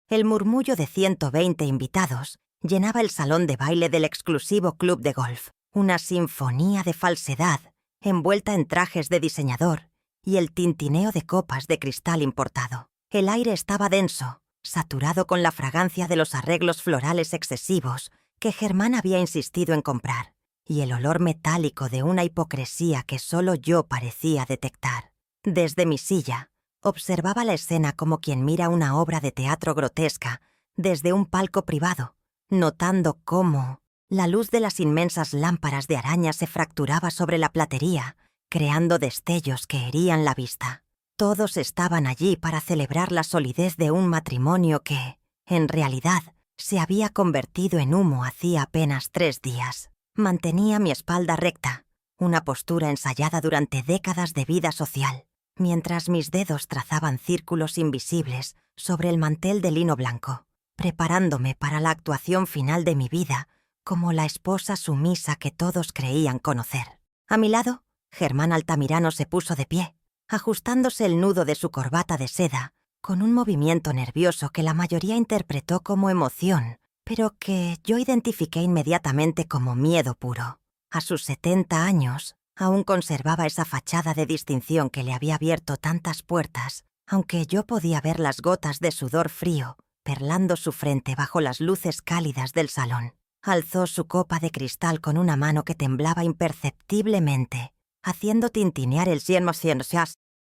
El murmullo de 120 invitados llenaba el salón de baile del exclusivo club de golf, una sinfonía de falsedad envuelta en trajes de diseñador y el tintineo de copas de cristal importado. El aire estaba denso, saturado con la fragancia de los arreglos florales excesivos que Germán había insistido en comprar, y el olor metálico de una hipocresía que solo yo parecía detectar. Desde mi silla, observaba la escena como quien mira una obra de teatro grotesca desde un palco privado, notando cómo la luz de las inmensas lámparas de araña se fracturaba sobre la platería, creando destellos que herían la vista. Todos estaban allí para celebrar la solidez de un matrimonio que, en realidad, se había convertido en humo hacía apenas 3 días. Mantenía mi espalda recta, una postura ensayada durante décadas de vida social, mientras mis dedos trazaban círculos invisibles sobre el mantel de lino blanco, preparándome para la actuación final de mi vida como la esposa sumisa que todos creían conocer. A mi lado, Germán Altamirano se puso de pie, ajustándose el nudo de su corbata de seda, con un movimiento nervioso que la mayoría interpretó como emoción, pero que yo identifiqué inmediatamente como miedo puro. A sus 70 años, aún conservaba esa fachada de distinción que le había abierto tantas puertas, aunque yo podía ver las gotas de sudor frío perlando su frente bajo las luces cálidas del salón. Alzó su copa de cristal con una mano que temblaba imperceptiblemente, haciendo tintinear el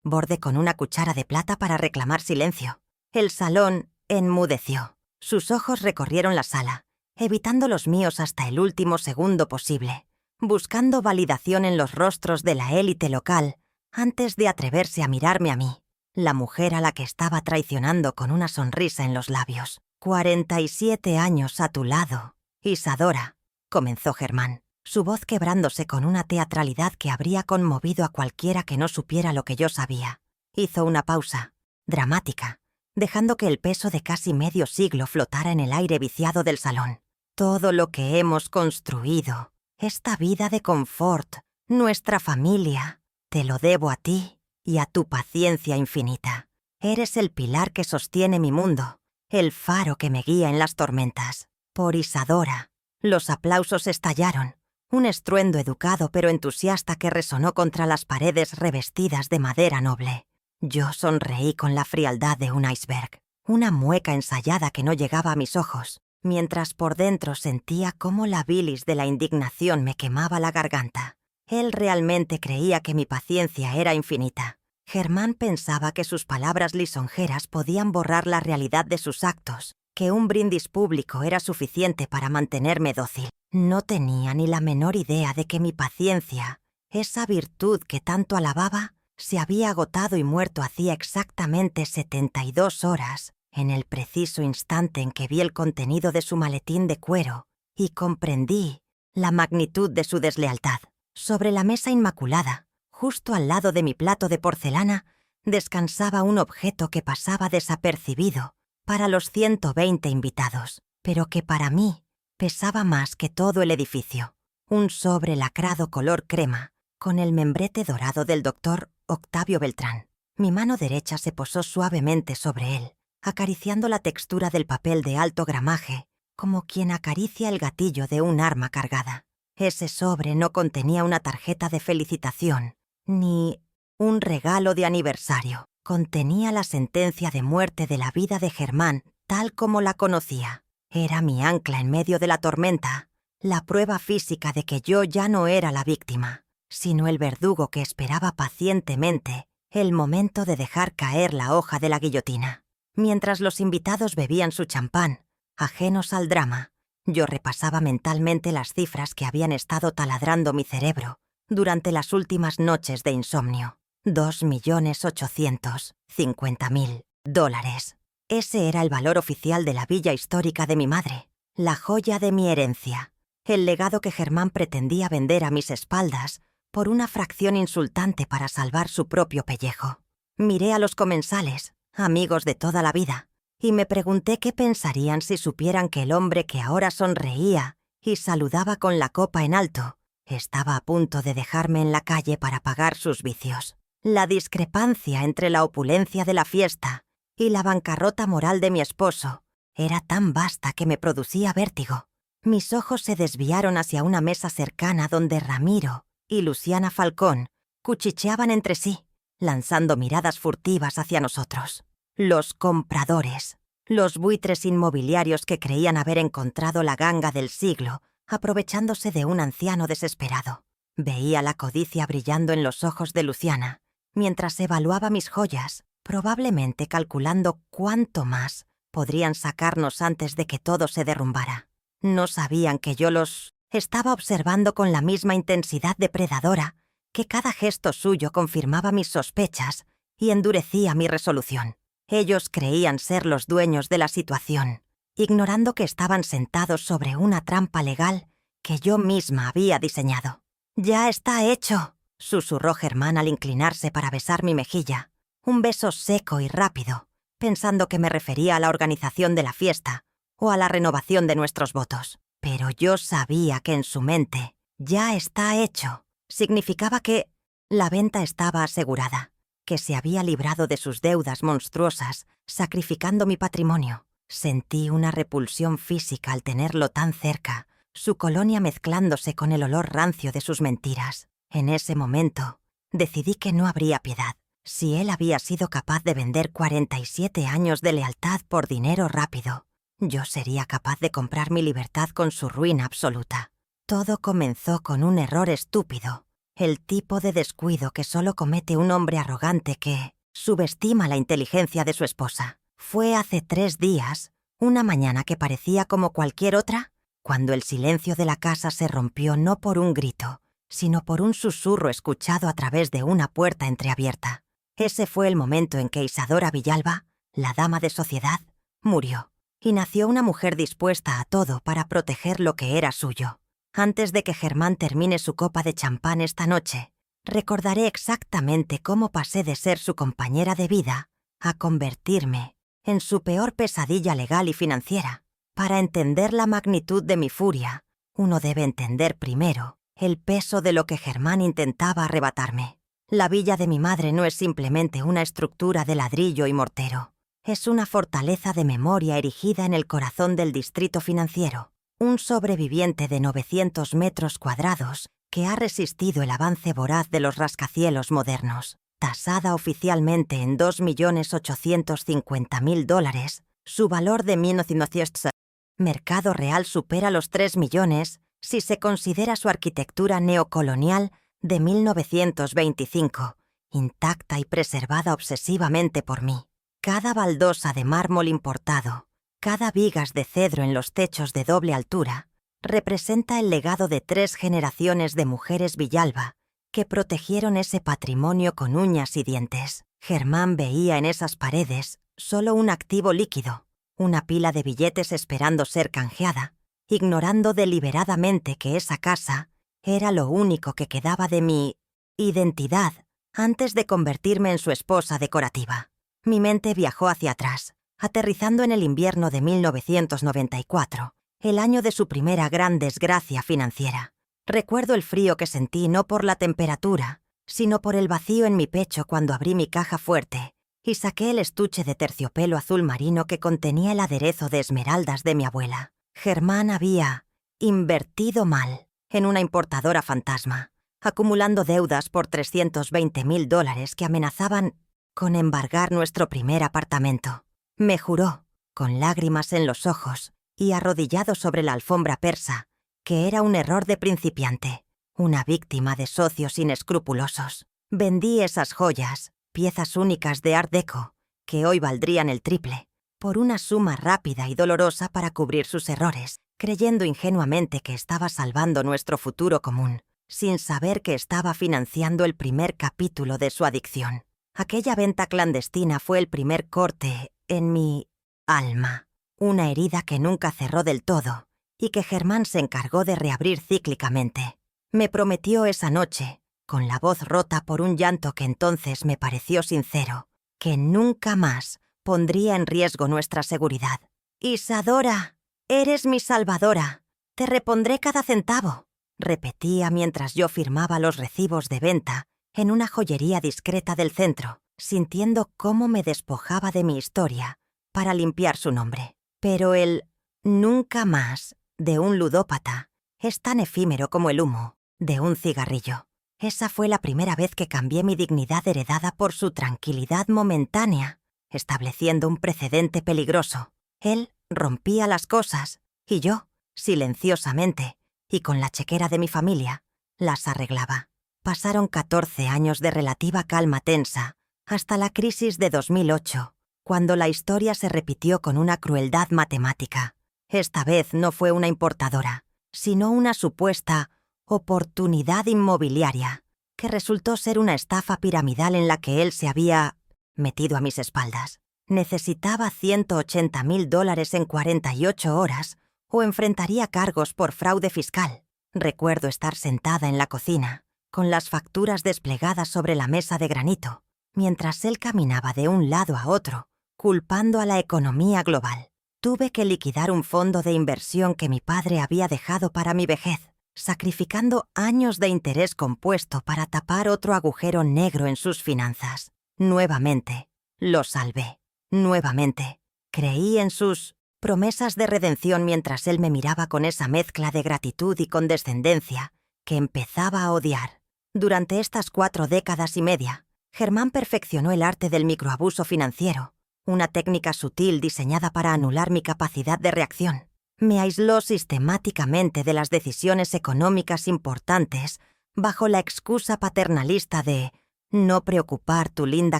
borde con una cuchara de plata para reclamar silencio. El salón enmudeció. Sus ojos recorrieron la sala, evitando los míos hasta el último segundo posible, buscando validación en los rostros de la élite local antes de atreverse a mirarme a mí, la mujer a la que estaba traicionando con una sonrisa en los labios. 47 años a tu lado, Isadora, comenzó Germán, su voz quebrándose con una teatralidad que habría conmovido a cualquiera que no supiera lo que yo sabía. Hizo una pausa, dramática, dejando que el peso de casi medio siglo flotara en el aire viciado del salón. Todo lo que hemos construido, esta vida de confort, nuestra familia, te lo debo a ti y a tu paciencia infinita. Eres el pilar que sostiene mi mundo, el faro que me guía en las tormentas. Por Isadora. Los aplausos estallaron, un estruendo educado pero entusiasta que resonó contra las paredes revestidas de madera noble. Yo sonreí con la frialdad de un iceberg, una mueca ensayada que no llegaba a mis ojos, mientras por dentro sentía cómo la bilis de la indignación me quemaba la garganta. Él realmente creía que mi paciencia era infinita. Germán pensaba que sus palabras lisonjeras podían borrar la realidad de sus actos, que un brindis público era suficiente para mantenerme dócil. No tenía ni la menor idea de que mi paciencia, esa virtud que tanto alababa, se había agotado y muerto hacía exactamente 72 horas, en el preciso instante en que vi el contenido de su maletín de cuero y comprendí la magnitud de su deslealtad. Sobre la mesa inmaculada, justo al lado de mi plato de porcelana, descansaba un objeto que pasaba desapercibido para los 120 invitados, pero que para mí pesaba más que todo el edificio. Un sobre lacrado color crema, con el membrete dorado del doctor Octavio Beltrán. Mi mano derecha se posó suavemente sobre él, acariciando la textura del papel de alto gramaje, como quien acaricia el gatillo de un arma cargada. Ese sobre no contenía una tarjeta de felicitación, ni un regalo de aniversario. Contenía la sentencia de muerte de la vida de Germán, tal como la conocía. Era mi ancla en medio de la tormenta, la prueba física de que yo ya no era la víctima, sino el verdugo que esperaba pacientemente el momento de dejar caer la hoja de la guillotina. Mientras los invitados bebían su champán, ajenos al drama, yo repasaba mentalmente las cifras que habían estado taladrando mi cerebro durante las últimas noches de insomnio. $2.850.000. Ese era el valor oficial de la villa histórica de mi madre, la joya de mi herencia, el legado que Germán pretendía vender a mis espaldas por una fracción insultante para salvar su propio pellejo. Miré a los comensales, amigos de toda la vida, y me pregunté qué pensarían si supieran que el hombre que ahora sonreía y saludaba con la copa en alto estaba a punto de dejarme en la calle para pagar sus vicios. La discrepancia entre la opulencia de la fiesta y la bancarrota moral de mi esposo era tan vasta que me producía vértigo. Mis ojos se desviaron hacia una mesa cercana donde Ramiro y Luciana Falcón cuchicheaban entre sí, lanzando miradas furtivas hacia nosotros. Los compradores, los buitres inmobiliarios que creían haber encontrado la ganga del siglo, aprovechándose de un anciano desesperado. Veía la codicia brillando en los ojos de Luciana, mientras evaluaba mis joyas, probablemente calculando cuánto más podrían sacarnos antes de que todo se derrumbara. No sabían que yo los estaba observando con la misma intensidad depredadora, que cada gesto suyo confirmaba mis sospechas y endurecía mi resolución. Ellos creían ser los dueños de la situación, ignorando que estaban sentados sobre una trampa legal que yo misma había diseñado. «Ya está hecho», susurró Germán al inclinarse para besar mi mejilla. Un beso seco y rápido, pensando que me refería a la organización de la fiesta o a la renovación de nuestros votos. Pero yo sabía que en su mente, «ya está hecho», significaba que la venta estaba asegurada, que se había librado de sus deudas monstruosas, sacrificando mi patrimonio. Sentí una repulsión física al tenerlo tan cerca, su colonia mezclándose con el olor rancio de sus mentiras. En ese momento, decidí que no habría piedad. Si él había sido capaz de vender 47 años de lealtad por dinero rápido, yo sería capaz de comprar mi libertad con su ruina absoluta. Todo comenzó con un error estúpido, el tipo de descuido que solo comete un hombre arrogante que subestima la inteligencia de su esposa. Fue hace 3 días, una mañana que parecía como cualquier otra, cuando el silencio de la casa se rompió no por un grito, sino por un susurro escuchado a través de una puerta entreabierta. Ese fue el momento en que Isadora Villalba, la dama de sociedad, murió, y nació una mujer dispuesta a todo para proteger lo que era suyo. Antes de que Germán termine su copa de champán esta noche, recordaré exactamente cómo pasé de ser su compañera de vida a convertirme en su peor pesadilla legal y financiera. Para entender la magnitud de mi furia, uno debe entender primero el peso de lo que Germán intentaba arrebatarme. La villa de mi madre no es simplemente una estructura de ladrillo y mortero. Es una fortaleza de memoria erigida en el corazón del distrito financiero, un sobreviviente de 900 metros cuadrados que ha resistido el avance voraz de los rascacielos modernos. Tasada oficialmente en $2.850.000, su valor de 1900 mercado real supera los 3 millones si se considera su arquitectura neocolonial de 1925, intacta y preservada obsesivamente por mí. Cada baldosa de mármol importado, cada vigas de cedro en los techos de doble altura, representa el legado de 3 generaciones de mujeres Villalba que protegieron ese patrimonio con uñas y dientes. Germán veía en esas paredes solo un activo líquido, una pila de billetes esperando ser canjeada, ignorando deliberadamente que esa casa era lo único que quedaba de mi identidad antes de convertirme en su esposa decorativa. Mi mente viajó hacia atrás, aterrizando en el invierno de 1994, el año de su primera gran desgracia financiera. Recuerdo el frío que sentí no por la temperatura, sino por el vacío en mi pecho cuando abrí mi caja fuerte y saqué el estuche de terciopelo azul marino que contenía el aderezo de esmeraldas de mi abuela. Germán había invertido mal en una importadora fantasma, acumulando deudas por $320.000 que amenazaban con embargar nuestro primer apartamento. Me juró, con lágrimas en los ojos y arrodillado sobre la alfombra persa, que era un error de principiante, una víctima de socios inescrupulosos. Vendí esas joyas, piezas únicas de Art Deco, que hoy valdrían el triple, por una suma rápida y dolorosa para cubrir sus errores, creyendo ingenuamente que estaba salvando nuestro futuro común, sin saber que estaba financiando el primer capítulo de su adicción. Aquella venta clandestina fue el primer corte en mi alma, una herida que nunca cerró del todo y que Germán se encargó de reabrir cíclicamente. Me prometió esa noche, con la voz rota por un llanto que entonces me pareció sincero, que nunca más pondría en riesgo nuestra seguridad. «Isadora, eres mi salvadora. Te repondré cada centavo», repetía mientras yo firmaba los recibos de venta en una joyería discreta del centro, sintiendo cómo me despojaba de mi historia para limpiar su nombre. Pero el nunca más de un ludópata es tan efímero como el humo de un cigarrillo. Esa fue la primera vez que cambié mi dignidad heredada por su tranquilidad momentánea, estableciendo un precedente peligroso. Él rompía las cosas y yo, silenciosamente, y con la chequera de mi familia, las arreglaba. Pasaron 14 años de relativa calma tensa, hasta la crisis de 2008, cuando la historia se repitió con una crueldad matemática. Esta vez no fue una importadora, sino una supuesta oportunidad inmobiliaria, que resultó ser una estafa piramidal en la que él se había metido a mis espaldas. Necesitaba $180,000 en 48 horas o enfrentaría cargos por fraude fiscal. Recuerdo estar sentada en la cocina, con las facturas desplegadas sobre la mesa de granito, mientras él caminaba de un lado a otro, culpando a la economía global. Tuve que liquidar un fondo de inversión que mi padre había dejado para mi vejez, sacrificando años de interés compuesto para tapar otro agujero negro en sus finanzas. Nuevamente, lo salvé. Nuevamente, creí en sus promesas de redención mientras él me miraba con esa mezcla de gratitud y condescendencia que empezaba a odiar. Durante estas 4 décadas y media, Germán perfeccionó el arte del microabuso financiero, una técnica sutil diseñada para anular mi capacidad de reacción. Me aisló sistemáticamente de las decisiones económicas importantes bajo la excusa paternalista de no preocupar tu linda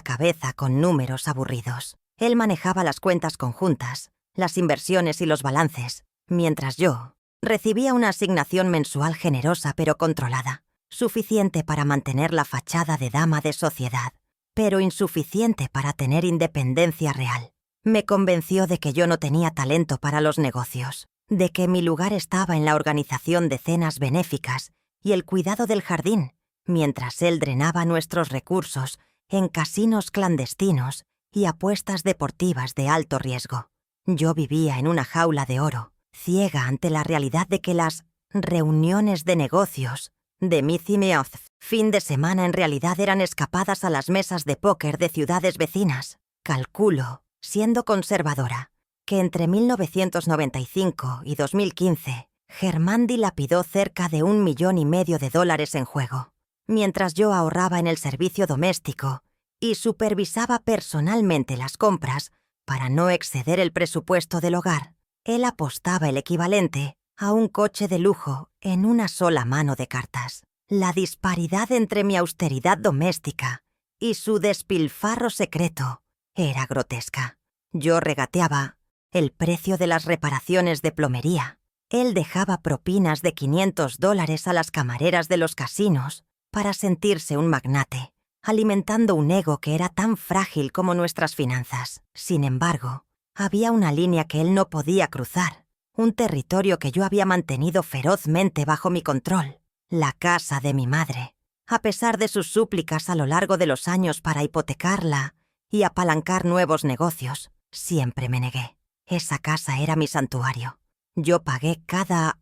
cabeza con números aburridos. Él manejaba las cuentas conjuntas, las inversiones y los balances, mientras yo recibía una asignación mensual generosa pero controlada, suficiente para mantener la fachada de dama de sociedad, pero insuficiente para tener independencia real. Me convenció de que yo no tenía talento para los negocios, de que mi lugar estaba en la organización de cenas benéficas y el cuidado del jardín, mientras él drenaba nuestros recursos en casinos clandestinos y apuestas deportivas de alto riesgo. Yo vivía en una jaula de oro, ciega ante la realidad de que las reuniones de negocios de mi fin de semana en realidad eran escapadas a las mesas de póker de ciudades vecinas. Calculo, siendo conservadora, que entre 1995 y 2015, Germán dilapidó cerca de $1,500,000 en juego, mientras yo ahorraba en el servicio doméstico y supervisaba personalmente las compras para no exceder el presupuesto del hogar. Él apostaba el equivalente a un coche de lujo en una sola mano de cartas. La disparidad entre mi austeridad doméstica y su despilfarro secreto era grotesca. Yo regateaba el precio de las reparaciones de plomería. Él dejaba propinas de $500 a las camareras de los casinos para sentirse un magnate, alimentando un ego que era tan frágil como nuestras finanzas. Sin embargo, había una línea que él no podía cruzar, un territorio que yo había mantenido ferozmente bajo mi control, la casa de mi madre. A pesar de sus súplicas a lo largo de los años para hipotecarla y apalancar nuevos negocios, siempre me negué. Esa casa era mi santuario. Yo pagué cada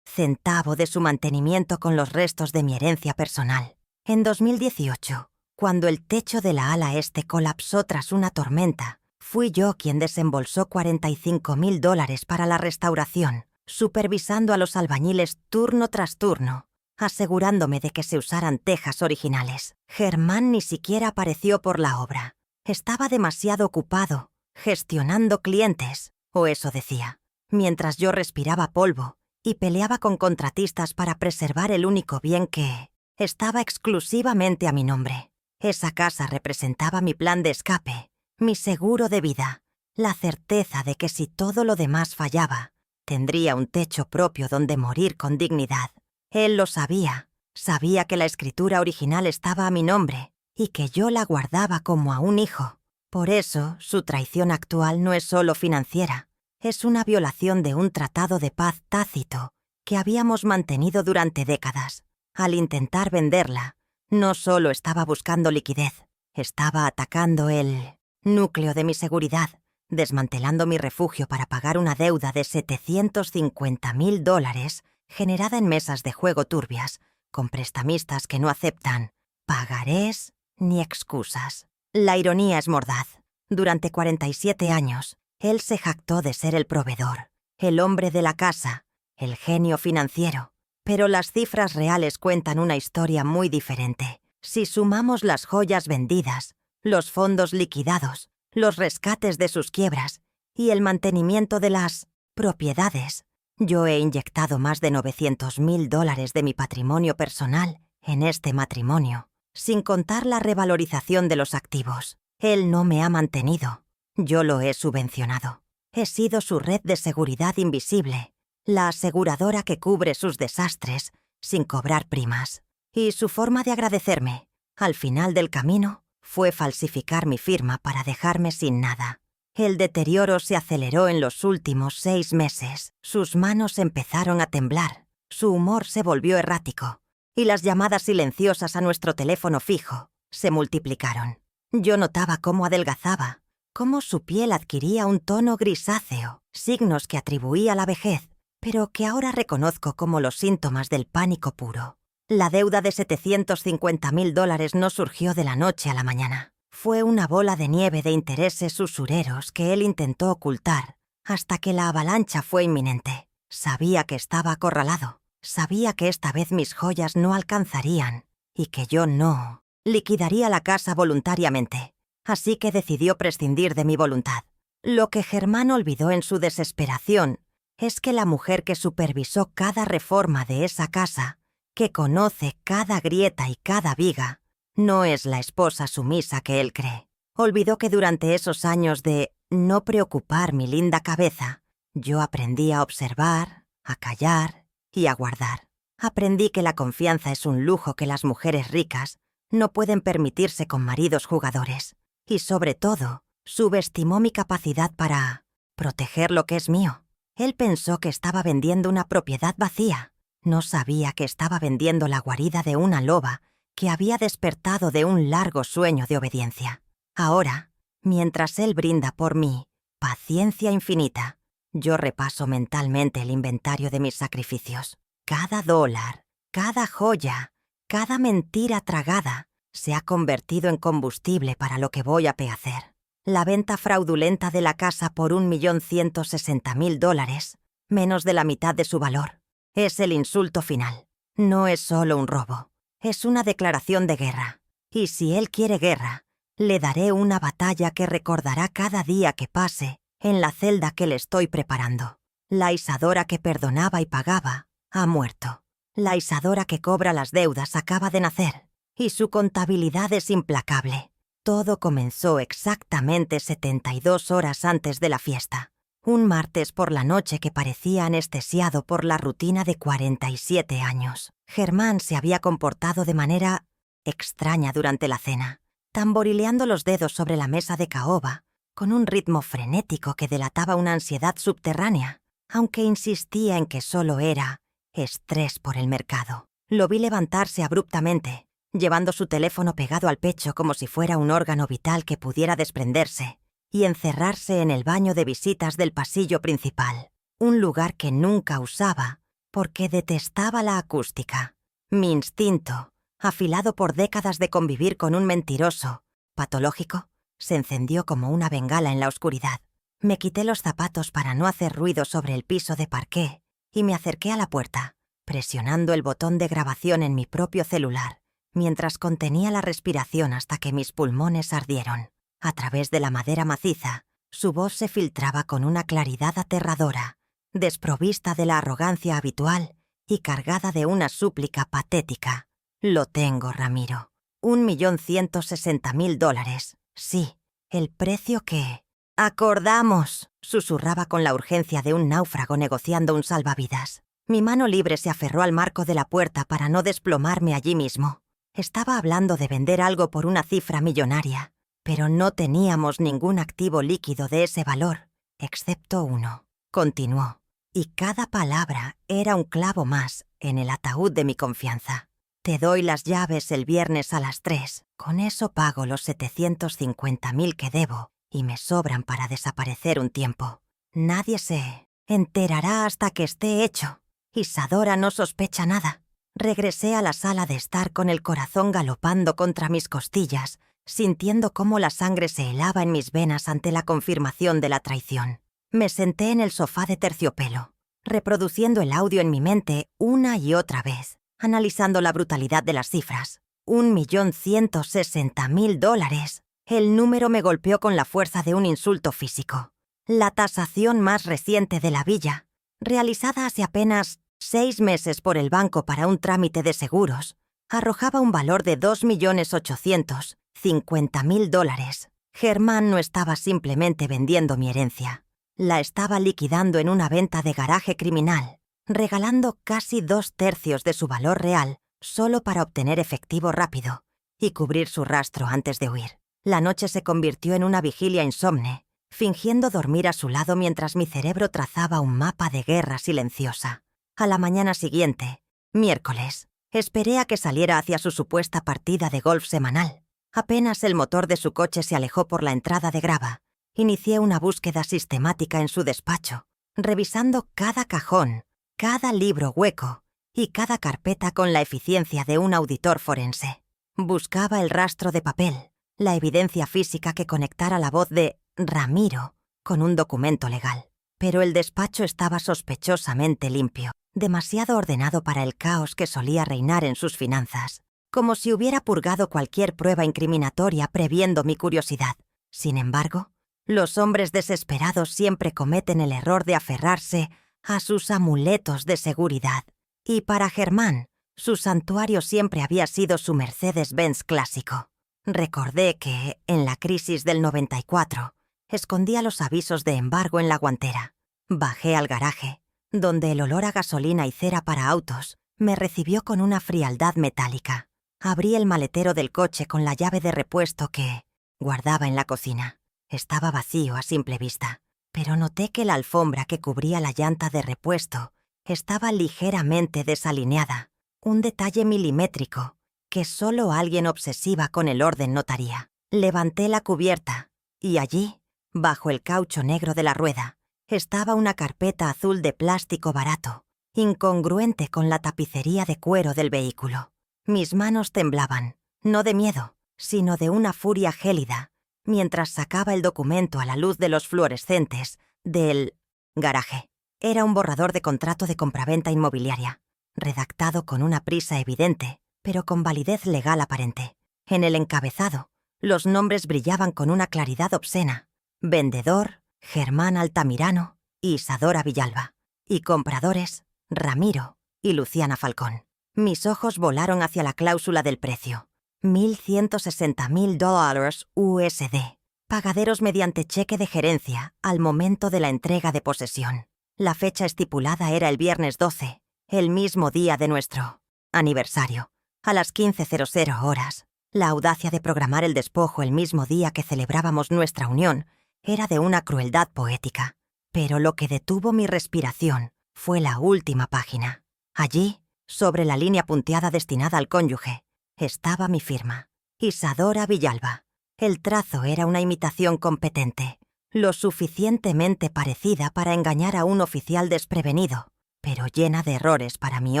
centavo de su mantenimiento con los restos de mi herencia personal. En 2018, cuando el techo de la ala este colapsó tras una tormenta, fui yo quien desembolsó $45,000 para la restauración, supervisando a los albañiles turno tras turno, asegurándome de que se usaran tejas originales. Germán ni siquiera apareció por la obra. Estaba demasiado ocupado, gestionando clientes, o eso decía, mientras yo respiraba polvo y peleaba con contratistas para preservar el único bien que estaba exclusivamente a mi nombre. Esa casa representaba mi plan de escape, mi seguro de vida, la certeza de que si todo lo demás fallaba, tendría un techo propio donde morir con dignidad. Él lo sabía, sabía que la escritura original estaba a mi nombre y que yo la guardaba como a un hijo. Por eso, su traición actual no es solo financiera, es una violación de un tratado de paz tácito que habíamos mantenido durante décadas. Al intentar venderla, no solo estaba buscando liquidez, estaba atacando el núcleo de mi seguridad, desmantelando mi refugio para pagar una deuda de $750,000 generada en mesas de juego turbias, con prestamistas que no aceptan pagarés ni excusas. La ironía es mordaz. Durante 47 años, Él se jactó de ser el proveedor, el hombre de la casa, el genio financiero. Pero las cifras reales cuentan una historia muy diferente. Si sumamos las joyas vendidas, los fondos liquidados, los rescates de sus quiebras y el mantenimiento de las propiedades, yo he inyectado más de $900,000 de mi patrimonio personal en este matrimonio, sin contar la revalorización de los activos. Él no me ha mantenido, yo lo he subvencionado. He sido su red de seguridad invisible, la aseguradora que cubre sus desastres sin cobrar primas. Y su forma de agradecerme, al final del camino, fue falsificar mi firma para dejarme sin nada. El deterioro se aceleró en los últimos 6 meses. Sus manos empezaron a temblar, su humor se volvió errático, y las llamadas silenciosas a nuestro teléfono fijo se multiplicaron. Yo notaba cómo adelgazaba, cómo su piel adquiría un tono grisáceo, signos que atribuía a la vejez, pero que ahora reconozco como los síntomas del pánico puro. La deuda de $750,000 no surgió de la noche a la mañana. Fue una bola de nieve de intereses usureros que él intentó ocultar hasta que la avalancha fue inminente. Sabía que estaba acorralado. Sabía que esta vez mis joyas no alcanzarían y que yo no liquidaría la casa voluntariamente. Así que decidió prescindir de mi voluntad. Lo que Germán olvidó en su desesperación es que la mujer que supervisó cada reforma de esa casa, que conoce cada grieta y cada viga, no es la esposa sumisa que él cree. Olvidó que durante esos años de no preocupar mi linda cabeza, yo aprendí a observar, a callar y a guardar. Aprendí que la confianza es un lujo que las mujeres ricas no pueden permitirse con maridos jugadores. Y sobre todo, subestimó mi capacidad para proteger lo que es mío. Él pensó que estaba vendiendo una propiedad vacía. No sabía que estaba vendiendo la guarida de una loba que había despertado de un largo sueño de obediencia. Ahora, mientras él brinda por mí paciencia infinita, yo repaso mentalmente el inventario de mis sacrificios. Cada dólar, cada joya, cada mentira tragada se ha convertido en combustible para lo que voy a hacer. La venta fraudulenta de la casa por $1,160,000, menos de la mitad de su valor. Es el insulto final. No es solo un robo. Es una declaración de guerra. Y si él quiere guerra, le daré una batalla que recordará cada día que pase en la celda que le estoy preparando. La Isadora que perdonaba y pagaba ha muerto. La Isadora que cobra las deudas acaba de nacer. Y su contabilidad es implacable. Todo comenzó exactamente 72 horas antes de la fiesta. Un martes por la noche que parecía anestesiado por la rutina de 47 años. Germán se había comportado de manera extraña durante la cena, tamborileando los dedos sobre la mesa de caoba, con un ritmo frenético que delataba una ansiedad subterránea, aunque insistía en que solo era estrés por el mercado. Lo vi levantarse abruptamente, llevando su teléfono pegado al pecho como si fuera un órgano vital que pudiera desprenderse, y encerrarse en el baño de visitas del pasillo principal, un lugar que nunca usaba porque detestaba la acústica. Mi instinto, afilado por décadas de convivir con un mentiroso patológico, se encendió como una bengala en la oscuridad. Me quité los zapatos para no hacer ruido sobre el piso de parqué y me acerqué a la puerta, presionando el botón de grabación en mi propio celular, mientras contenía la respiración hasta que mis pulmones ardieron. A través de la madera maciza, su voz se filtraba con una claridad aterradora, desprovista de la arrogancia habitual y cargada de una súplica patética. Lo tengo, Ramiro. $1,160,000. Sí, el precio que... ¡Acordamos!, susurraba con la urgencia de un náufrago negociando un salvavidas. Mi mano libre se aferró al marco de la puerta para no desplomarme allí mismo. Estaba hablando de vender algo por una cifra millonaria, pero no teníamos ningún activo líquido de ese valor, excepto uno. Continuó, y cada palabra era un clavo más en el ataúd de mi confianza. Te doy las llaves el viernes a las 3. Con eso pago los 750,000 que debo y me sobran para desaparecer un tiempo. Nadie se enterará hasta que esté hecho. Isadora no sospecha nada. Regresé a la sala de estar con el corazón galopando contra mis costillas sintiendo cómo la sangre se helaba en mis venas ante la confirmación de la traición. Me senté en el sofá de terciopelo, reproduciendo el audio en mi mente una y otra vez, analizando la brutalidad de las cifras. $1.160.000. El número me golpeó con la fuerza de un insulto físico. La tasación más reciente de la villa, realizada hace apenas 6 meses por el banco para un trámite de seguros, arrojaba un valor de $2.850.000. Germán no estaba simplemente vendiendo mi herencia. La estaba liquidando en una venta de garaje criminal, regalando casi 2/3 de su valor real solo para obtener efectivo rápido y cubrir su rastro antes de huir. La noche se convirtió en una vigilia insomne, fingiendo dormir a su lado mientras mi cerebro trazaba un mapa de guerra silenciosa. A la mañana siguiente, miércoles, esperé a que saliera hacia su supuesta partida de golf semanal. Apenas el motor de su coche se alejó por la entrada de grava, inicié una búsqueda sistemática en su despacho, revisando cada cajón, cada libro hueco y cada carpeta con la eficiencia de un auditor forense. Buscaba el rastro de papel, la evidencia física que conectara la voz de Ramiro con un documento legal. Pero el despacho estaba sospechosamente limpio, demasiado ordenado para el caos que solía reinar en sus finanzas, como si hubiera purgado cualquier prueba incriminatoria previendo mi curiosidad. Sin embargo, los hombres desesperados siempre cometen el error de aferrarse a sus amuletos de seguridad. Y para Germán, su santuario siempre había sido su Mercedes-Benz clásico. Recordé que, en la crisis del 94, escondía los avisos de embargo en la guantera. Bajé al garaje, donde el olor a gasolina y cera para autos me recibió con una frialdad metálica. Abrí el maletero del coche con la llave de repuesto que guardaba en la cocina. Estaba vacío a simple vista, pero noté que la alfombra que cubría la llanta de repuesto estaba ligeramente desalineada, un detalle milimétrico que solo alguien obsesiva con el orden notaría. Levanté la cubierta y allí, bajo el caucho negro de la rueda, estaba una carpeta azul de plástico barato, incongruente con la tapicería de cuero del vehículo. Mis manos temblaban, no de miedo, sino de una furia gélida, mientras sacaba el documento a la luz de los fluorescentes del garaje. Era un borrador de contrato de compraventa inmobiliaria, redactado con una prisa evidente, pero con validez legal aparente. En el encabezado, los nombres brillaban con una claridad obscena: vendedor, Germán Altamirano y Isadora Villalba, y compradores, Ramiro y Luciana Falcón. Mis ojos volaron hacia la cláusula del precio. $1.160.000 USD, pagaderos mediante cheque de gerencia al momento de la entrega de posesión. La fecha estipulada era el viernes 12, el mismo día de nuestro aniversario, a las 15:00 horas. La audacia de programar el despojo el mismo día que celebrábamos nuestra unión era de una crueldad poética. Pero lo que detuvo mi respiración fue la última página. Allí, sobre la línea punteada destinada al cónyuge, estaba mi firma: Isadora Villalba. El trazo era una imitación competente, lo suficientemente parecida para engañar a un oficial desprevenido, pero llena de errores para mi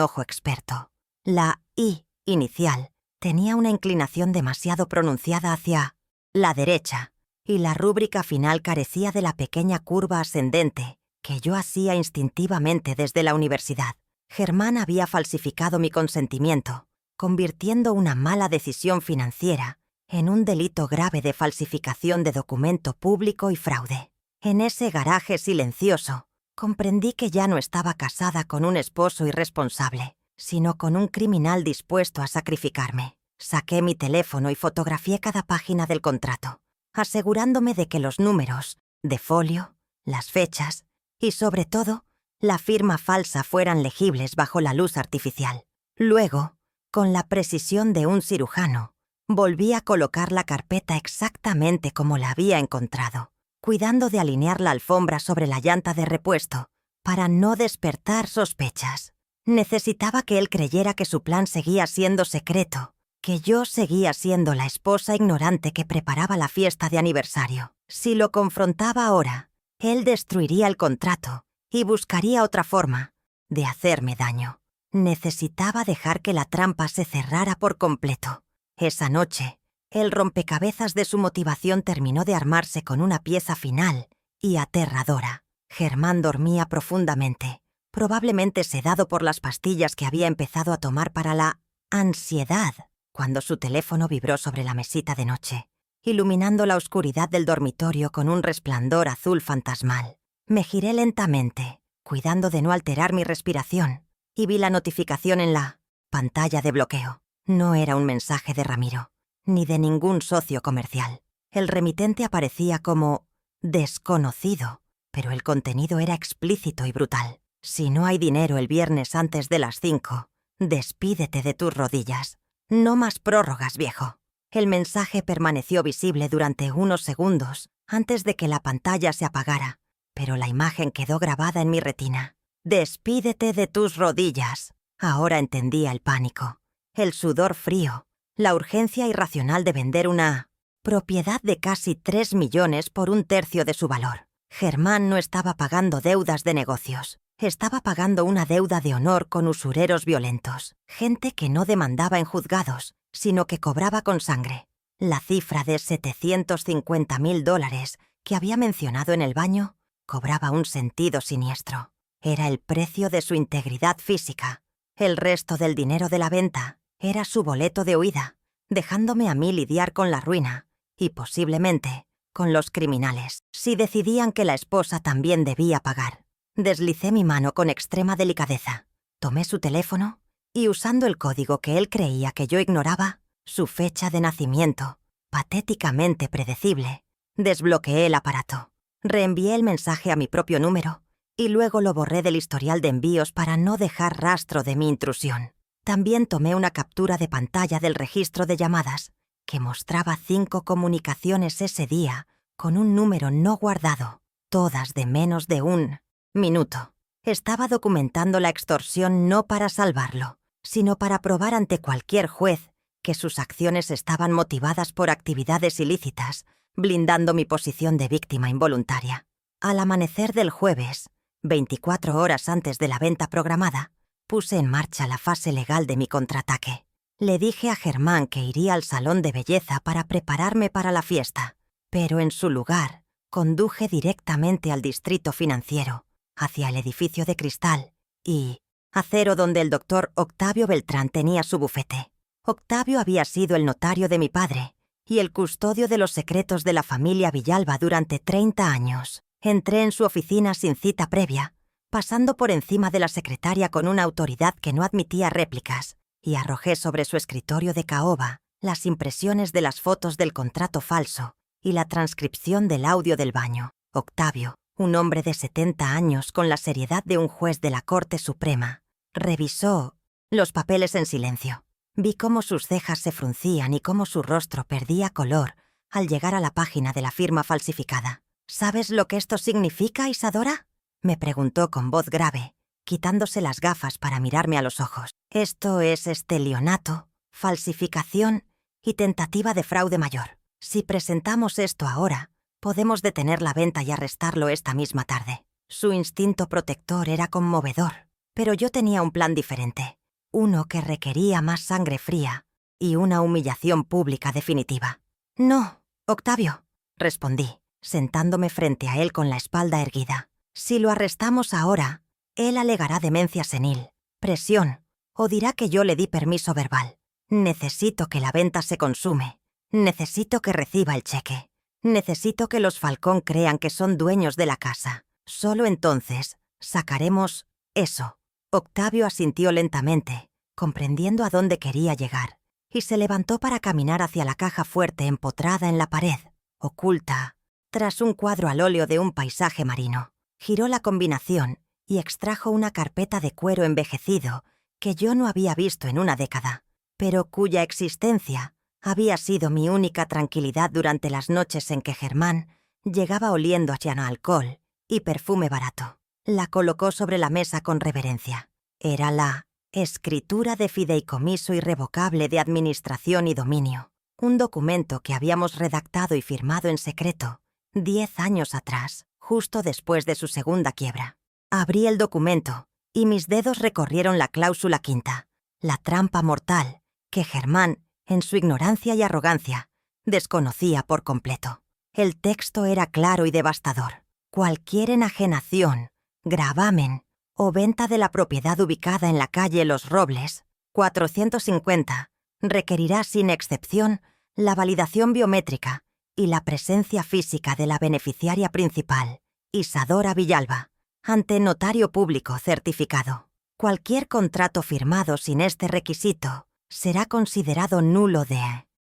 ojo experto. La I inicial tenía una inclinación demasiado pronunciada hacia la derecha, y la rúbrica final carecía de la pequeña curva ascendente que yo hacía instintivamente desde la universidad. Germán había falsificado mi consentimiento, convirtiendo una mala decisión financiera en un delito grave de falsificación de documento público y fraude. En ese garaje silencioso, comprendí que ya no estaba casada con un esposo irresponsable, sino con un criminal dispuesto a sacrificarme. Saqué mi teléfono y fotografié cada página del contrato, asegurándome de que los números de folio, las fechas y, sobre todo, la firma falsa fueran legibles bajo la luz artificial. Luego, con la precisión de un cirujano, volví a colocar la carpeta exactamente como la había encontrado, cuidando de alinear la alfombra sobre la llanta de repuesto para no despertar sospechas. Necesitaba que él creyera que su plan seguía siendo secreto, que yo seguía siendo la esposa ignorante que preparaba la fiesta de aniversario. Si lo confrontaba ahora, él destruiría el contrato y buscaría otra forma de hacerme daño. Necesitaba dejar que la trampa se cerrara por completo. Esa noche, El rompecabezas de su motivación terminó de armarse con una pieza final y aterradora. Germán dormía profundamente, probablemente sedado por las pastillas que había empezado a tomar para la ansiedad, cuando su teléfono vibró sobre la mesita de noche, iluminando la oscuridad del dormitorio con un resplandor azul fantasmal. Me giré lentamente, cuidando de no alterar mi respiración, y vi la notificación en la pantalla de bloqueo. No era un mensaje de Ramiro, ni de ningún socio comercial. El remitente aparecía como desconocido, pero el contenido era explícito y brutal. Si no hay dinero el viernes antes de las 5, despídete de tus rodillas. No más prórrogas, viejo. El mensaje permaneció visible durante unos segundos antes de que la pantalla se apagara, pero la imagen quedó grabada en mi retina. Despídete de tus rodillas. Ahora entendía el pánico, el sudor frío, la urgencia irracional de vender una propiedad de casi 3 millones por 1/3 de su valor. Germán no estaba pagando deudas de negocios. Estaba pagando una deuda de honor con usureros violentos, gente que no demandaba en juzgados, sino que cobraba con sangre. La cifra de $750.000 que había mencionado en el baño cobraba un sentido siniestro. Era el precio de su integridad física. El resto del dinero de la venta era su boleto de huida, dejándome a mí lidiar con la ruina y posiblemente con los criminales, si decidían que la esposa también debía pagar. Deslicé mi mano con extrema delicadeza, tomé su teléfono y, usando el código que él creía que yo ignoraba, su fecha de nacimiento, patéticamente predecible, desbloqueé el aparato. Reenvié el mensaje a mi propio número y luego lo borré del historial de envíos para no dejar rastro de mi intrusión. También tomé una captura de pantalla del registro de llamadas que mostraba 5 comunicaciones ese día con un número no guardado, todas de menos de 1 minuto. Estaba documentando la extorsión no para salvarlo, sino para probar ante cualquier juez que sus acciones estaban motivadas por actividades ilícitas, blindando mi posición de víctima involuntaria. Al amanecer del jueves, 24 horas antes de la venta programada, puse en marcha la fase legal de mi contraataque. Le dije a Germán que iría al salón de belleza para prepararme para la fiesta, pero en su lugar conduje directamente al distrito financiero, hacia el edificio de cristal y acero donde el doctor Octavio Beltrán tenía su bufete. Octavio había sido el notario de mi padre y el custodio de los secretos de la familia Villalba durante 30 años. Entré en su oficina sin cita previa, pasando por encima de la secretaria con una autoridad que no admitía réplicas, y arrojé sobre su escritorio de caoba las impresiones de las fotos del contrato falso y la transcripción del audio del baño. Octavio, un hombre de 70 años con la seriedad de un juez de la Corte Suprema, revisó los papeles en silencio. Vi cómo sus cejas se fruncían y cómo su rostro perdía color al llegar a la página de la firma falsificada. ¿Sabes lo que esto significa, Isadora?, me preguntó con voz grave, quitándose las gafas para mirarme a los ojos. Esto es estelionato, falsificación y tentativa de fraude mayor. Si presentamos esto ahora, podemos detener la venta y arrestarlo esta misma tarde. Su instinto protector era conmovedor, pero yo tenía un plan diferente, uno que requería más sangre fría y una humillación pública definitiva. No, Octavio, respondí, sentándome frente a él con la espalda erguida. Si lo arrestamos ahora, él alegará demencia senil, presión, o dirá que yo le di permiso verbal. Necesito que la venta se consume. Necesito que reciba el cheque. Necesito que los Falcón crean que son dueños de la casa. Solo entonces sacaremos eso. Octavio asintió lentamente, comprendiendo a dónde quería llegar, y se levantó para caminar hacia la caja fuerte empotrada en la pared, oculta, tras un cuadro al óleo de un paisaje marino. Giró la combinación y extrajo una carpeta de cuero envejecido que yo no había visto en una década, pero cuya existencia había sido mi única tranquilidad durante las noches en que Germán llegaba oliendo a alcohol y perfume barato. La colocó sobre la mesa con reverencia. Era la escritura de fideicomiso irrevocable de administración y dominio, un documento que habíamos redactado y firmado en secreto 10 años atrás, justo después de su segunda quiebra. Abrí el documento y mis dedos recorrieron la cláusula quinta, la trampa mortal que Germán, en su ignorancia y arrogancia, desconocía por completo. El texto era claro y devastador. Cualquier enajenación, gravamen o venta de la propiedad ubicada en la calle Los Robles, 450, requerirá sin excepción la validación biométrica y la presencia física de la beneficiaria principal, Isadora Villalba, ante notario público certificado. Cualquier contrato firmado sin este requisito será considerado nulo de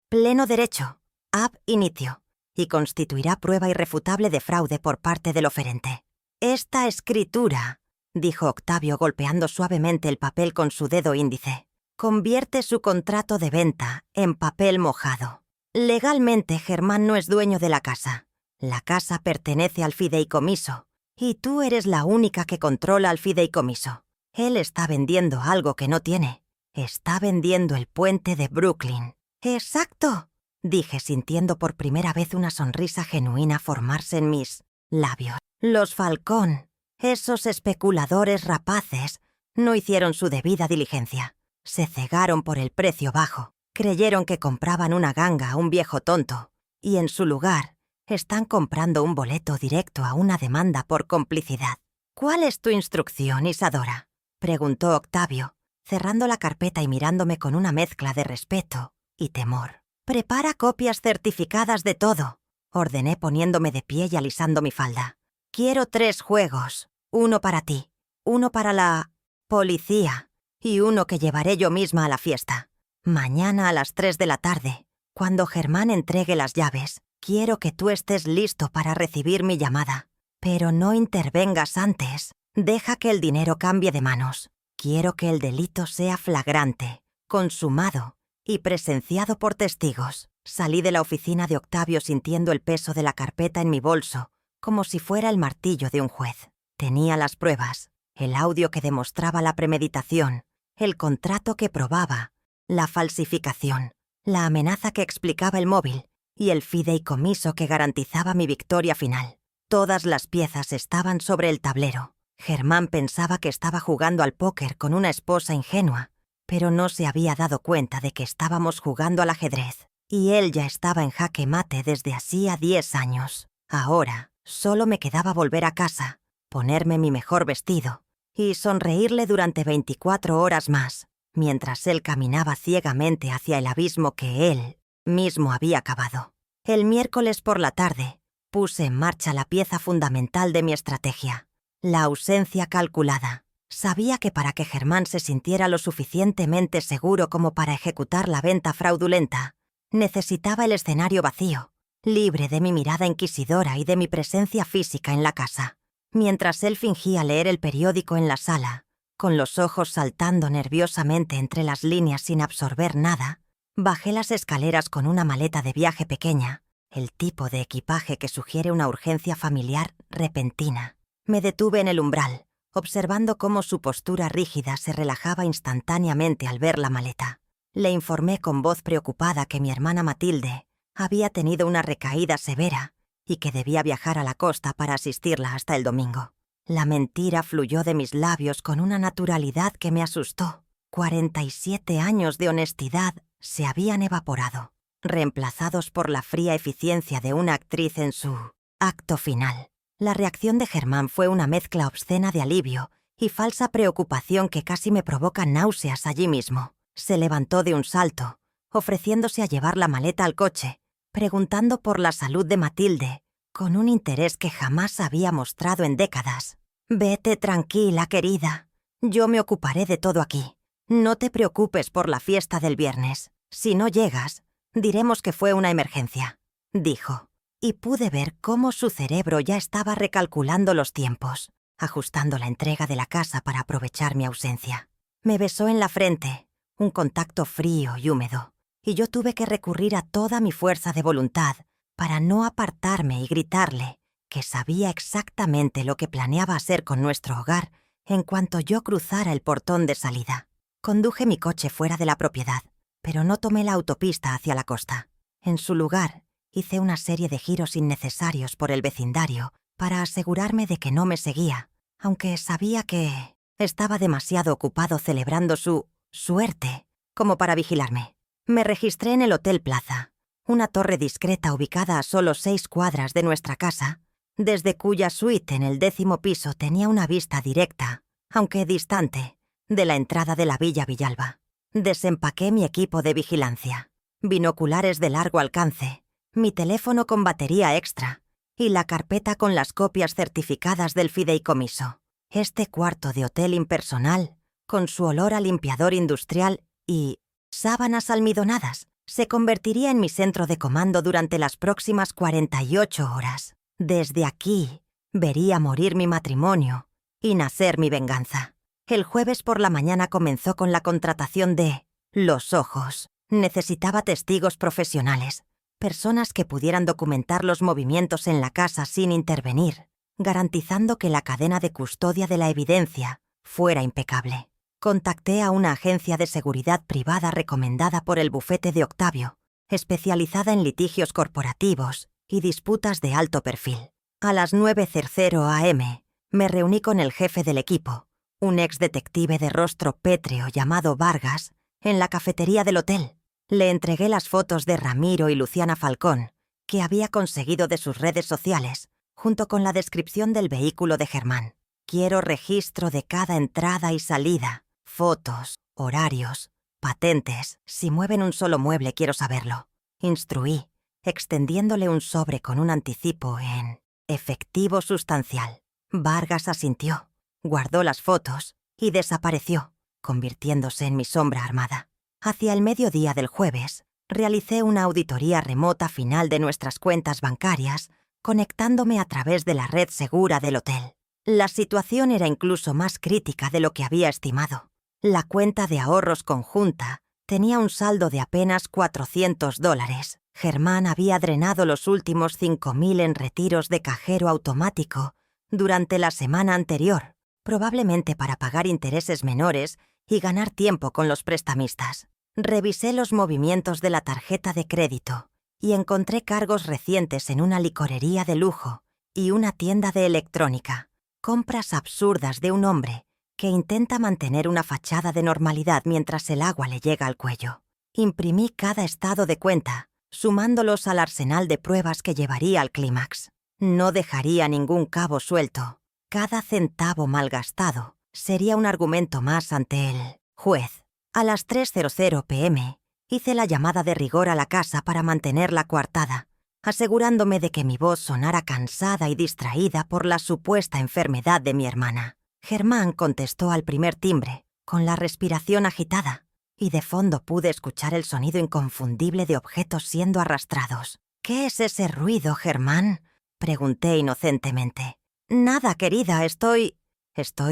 pleno derecho, ab initio, y constituirá prueba irrefutable de fraude por parte del oferente. Esta escritura, dijo Octavio golpeando suavemente el papel con su dedo índice, convierte su contrato de venta en papel mojado. Legalmente, Germán no es dueño de la casa. La casa pertenece al fideicomiso, y tú eres la única que controla al fideicomiso. Él está vendiendo algo que no tiene. Está vendiendo el puente de Brooklyn. ¡Exacto!, dije sintiendo por primera vez una sonrisa genuina formarse en mis labios. Los Falcón, esos especuladores rapaces, no hicieron su debida diligencia. Se cegaron por el precio bajo. Creyeron que compraban una ganga a un viejo tonto, y en su lugar están comprando un boleto directo a una demanda por complicidad. ¿Cuál es tu instrucción, Isadora?, preguntó Octavio, cerrando la carpeta y mirándome con una mezcla de respeto y temor. «Prepara copias certificadas de todo», ordené poniéndome de pie y alisando mi falda. «Quiero 3 juegos, uno para ti, uno para la policía y uno que llevaré yo misma a la fiesta. Mañana a las 3 de la tarde, cuando Germán entregue las llaves, quiero que tú estés listo para recibir mi llamada. Pero no intervengas antes. Deja que el dinero cambie de manos. Quiero que el delito sea flagrante, consumado y presenciado por testigos». Salí de la oficina de Octavio sintiendo el peso de la carpeta en mi bolso, como si fuera el martillo de un juez. Tenía las pruebas, el audio que demostraba la premeditación, el contrato que probaba la falsificación, la amenaza que explicaba el móvil y el fideicomiso que garantizaba mi victoria final. Todas las piezas estaban sobre el tablero. Germán pensaba que estaba jugando al póker con una esposa ingenua, pero no se había dado cuenta de que estábamos jugando al ajedrez, y él ya estaba en jaque mate desde hacía 10 años. Ahora solo me quedaba volver a casa, ponerme mi mejor vestido y sonreírle durante 24 horas más, mientras él caminaba ciegamente hacia el abismo que él mismo había cavado. El miércoles por la tarde puse en marcha la pieza fundamental de mi estrategia, la ausencia calculada. Sabía que para que Germán se sintiera lo suficientemente seguro como para ejecutar la venta fraudulenta, necesitaba el escenario vacío, libre de mi mirada inquisidora y de mi presencia física en la casa. Mientras él fingía leer el periódico en la sala, con los ojos saltando nerviosamente entre las líneas sin absorber nada, bajé las escaleras con una maleta de viaje pequeña, el tipo de equipaje que sugiere una urgencia familiar repentina. Me detuve en el umbral, observando cómo su postura rígida se relajaba instantáneamente al ver la maleta. Le informé con voz preocupada que mi hermana Matilde había tenido una recaída severa y que debía viajar a la costa para asistirla hasta el domingo. La mentira fluyó de mis labios con una naturalidad que me asustó. 47 años de honestidad se habían evaporado, reemplazados por la fría eficiencia de una actriz en su acto final. La reacción de Germán fue una mezcla obscena de alivio y falsa preocupación que casi me provoca náuseas allí mismo. Se levantó de un salto, ofreciéndose a llevar la maleta al coche, preguntando por la salud de Matilde, con un interés que jamás había mostrado en décadas. «Vete tranquila, querida. Yo me ocuparé de todo aquí. No te preocupes por la fiesta del viernes. Si no llegas, diremos que fue una emergencia», dijo. Y pude ver cómo su cerebro ya estaba recalculando los tiempos, ajustando la entrega de la casa para aprovechar mi ausencia. Me besó en la frente, un contacto frío y húmedo, y yo tuve que recurrir a toda mi fuerza de voluntad para no apartarme y gritarle que sabía exactamente lo que planeaba hacer con nuestro hogar en cuanto yo cruzara el portón de salida. Conduje mi coche fuera de la propiedad, pero no tomé la autopista hacia la costa. En su lugar, hice una serie de giros innecesarios por el vecindario para asegurarme de que no me seguía, aunque sabía que estaba demasiado ocupado celebrando su suerte como para vigilarme. Me registré en el Hotel Plaza, una torre discreta ubicada a solo 6 cuadras de nuestra casa, desde cuya suite en el 10º piso tenía una vista directa, aunque distante, de la entrada de la Villa Villalba. Desempaqué mi equipo de vigilancia, binoculares de largo alcance, mi teléfono con batería extra y la carpeta con las copias certificadas del fideicomiso. Este cuarto de hotel impersonal, con su olor a limpiador industrial y sábanas almidonadas, se convertiría en mi centro de comando durante las próximas 48 horas. Desde aquí vería morir mi matrimonio y nacer mi venganza. El jueves por la mañana comenzó con la contratación de Los Ojos. Necesitaba testigos profesionales, personas que pudieran documentar los movimientos en la casa sin intervenir, garantizando que la cadena de custodia de la evidencia fuera impecable. Contacté a una agencia de seguridad privada recomendada por el bufete de Octavio, especializada en litigios corporativos y disputas de alto perfil. A las 9:00 a.m. me reuní con el jefe del equipo, un ex detective de rostro pétreo llamado Vargas, en la cafetería del hotel. Le entregué las fotos de Ramiro y Luciana Falcón, que había conseguido de sus redes sociales, junto con la descripción del vehículo de Germán. Quiero registro de cada entrada y salida, fotos, horarios, patentes. Si mueven un solo mueble, quiero saberlo. Instruí, extendiéndole un sobre con un anticipo en efectivo sustancial. Vargas asintió, guardó las fotos y desapareció, convirtiéndose en mi sombra armada. Hacia el mediodía del jueves, realicé una auditoría remota final de nuestras cuentas bancarias, conectándome a través de la red segura del hotel. La situación era incluso más crítica de lo que había estimado. La cuenta de ahorros conjunta tenía un saldo de apenas $400. Germán había drenado los últimos 5.000 en retiros de cajero automático durante la semana anterior, probablemente para pagar intereses menores y ganar tiempo con los prestamistas. Revisé los movimientos de la tarjeta de crédito y encontré cargos recientes en una licorería de lujo y una tienda de electrónica. Compras absurdas de un hombre que intenta mantener una fachada de normalidad mientras el agua le llega al cuello. Imprimí cada estado de cuenta, sumándolos al arsenal de pruebas que llevaría al clímax. No dejaría ningún cabo suelto. Cada centavo malgastado sería un argumento más ante el juez. A las 3:00 p.m. hice la llamada de rigor a la casa para mantenerla coartada, asegurándome de que mi voz sonara cansada y distraída por la supuesta enfermedad de mi hermana. Germán contestó al primer timbre, con la respiración agitada, y de fondo pude escuchar el sonido inconfundible de objetos siendo arrastrados. «¿Qué es ese ruido, Germán?», pregunté inocentemente. «Nada, querida, estoy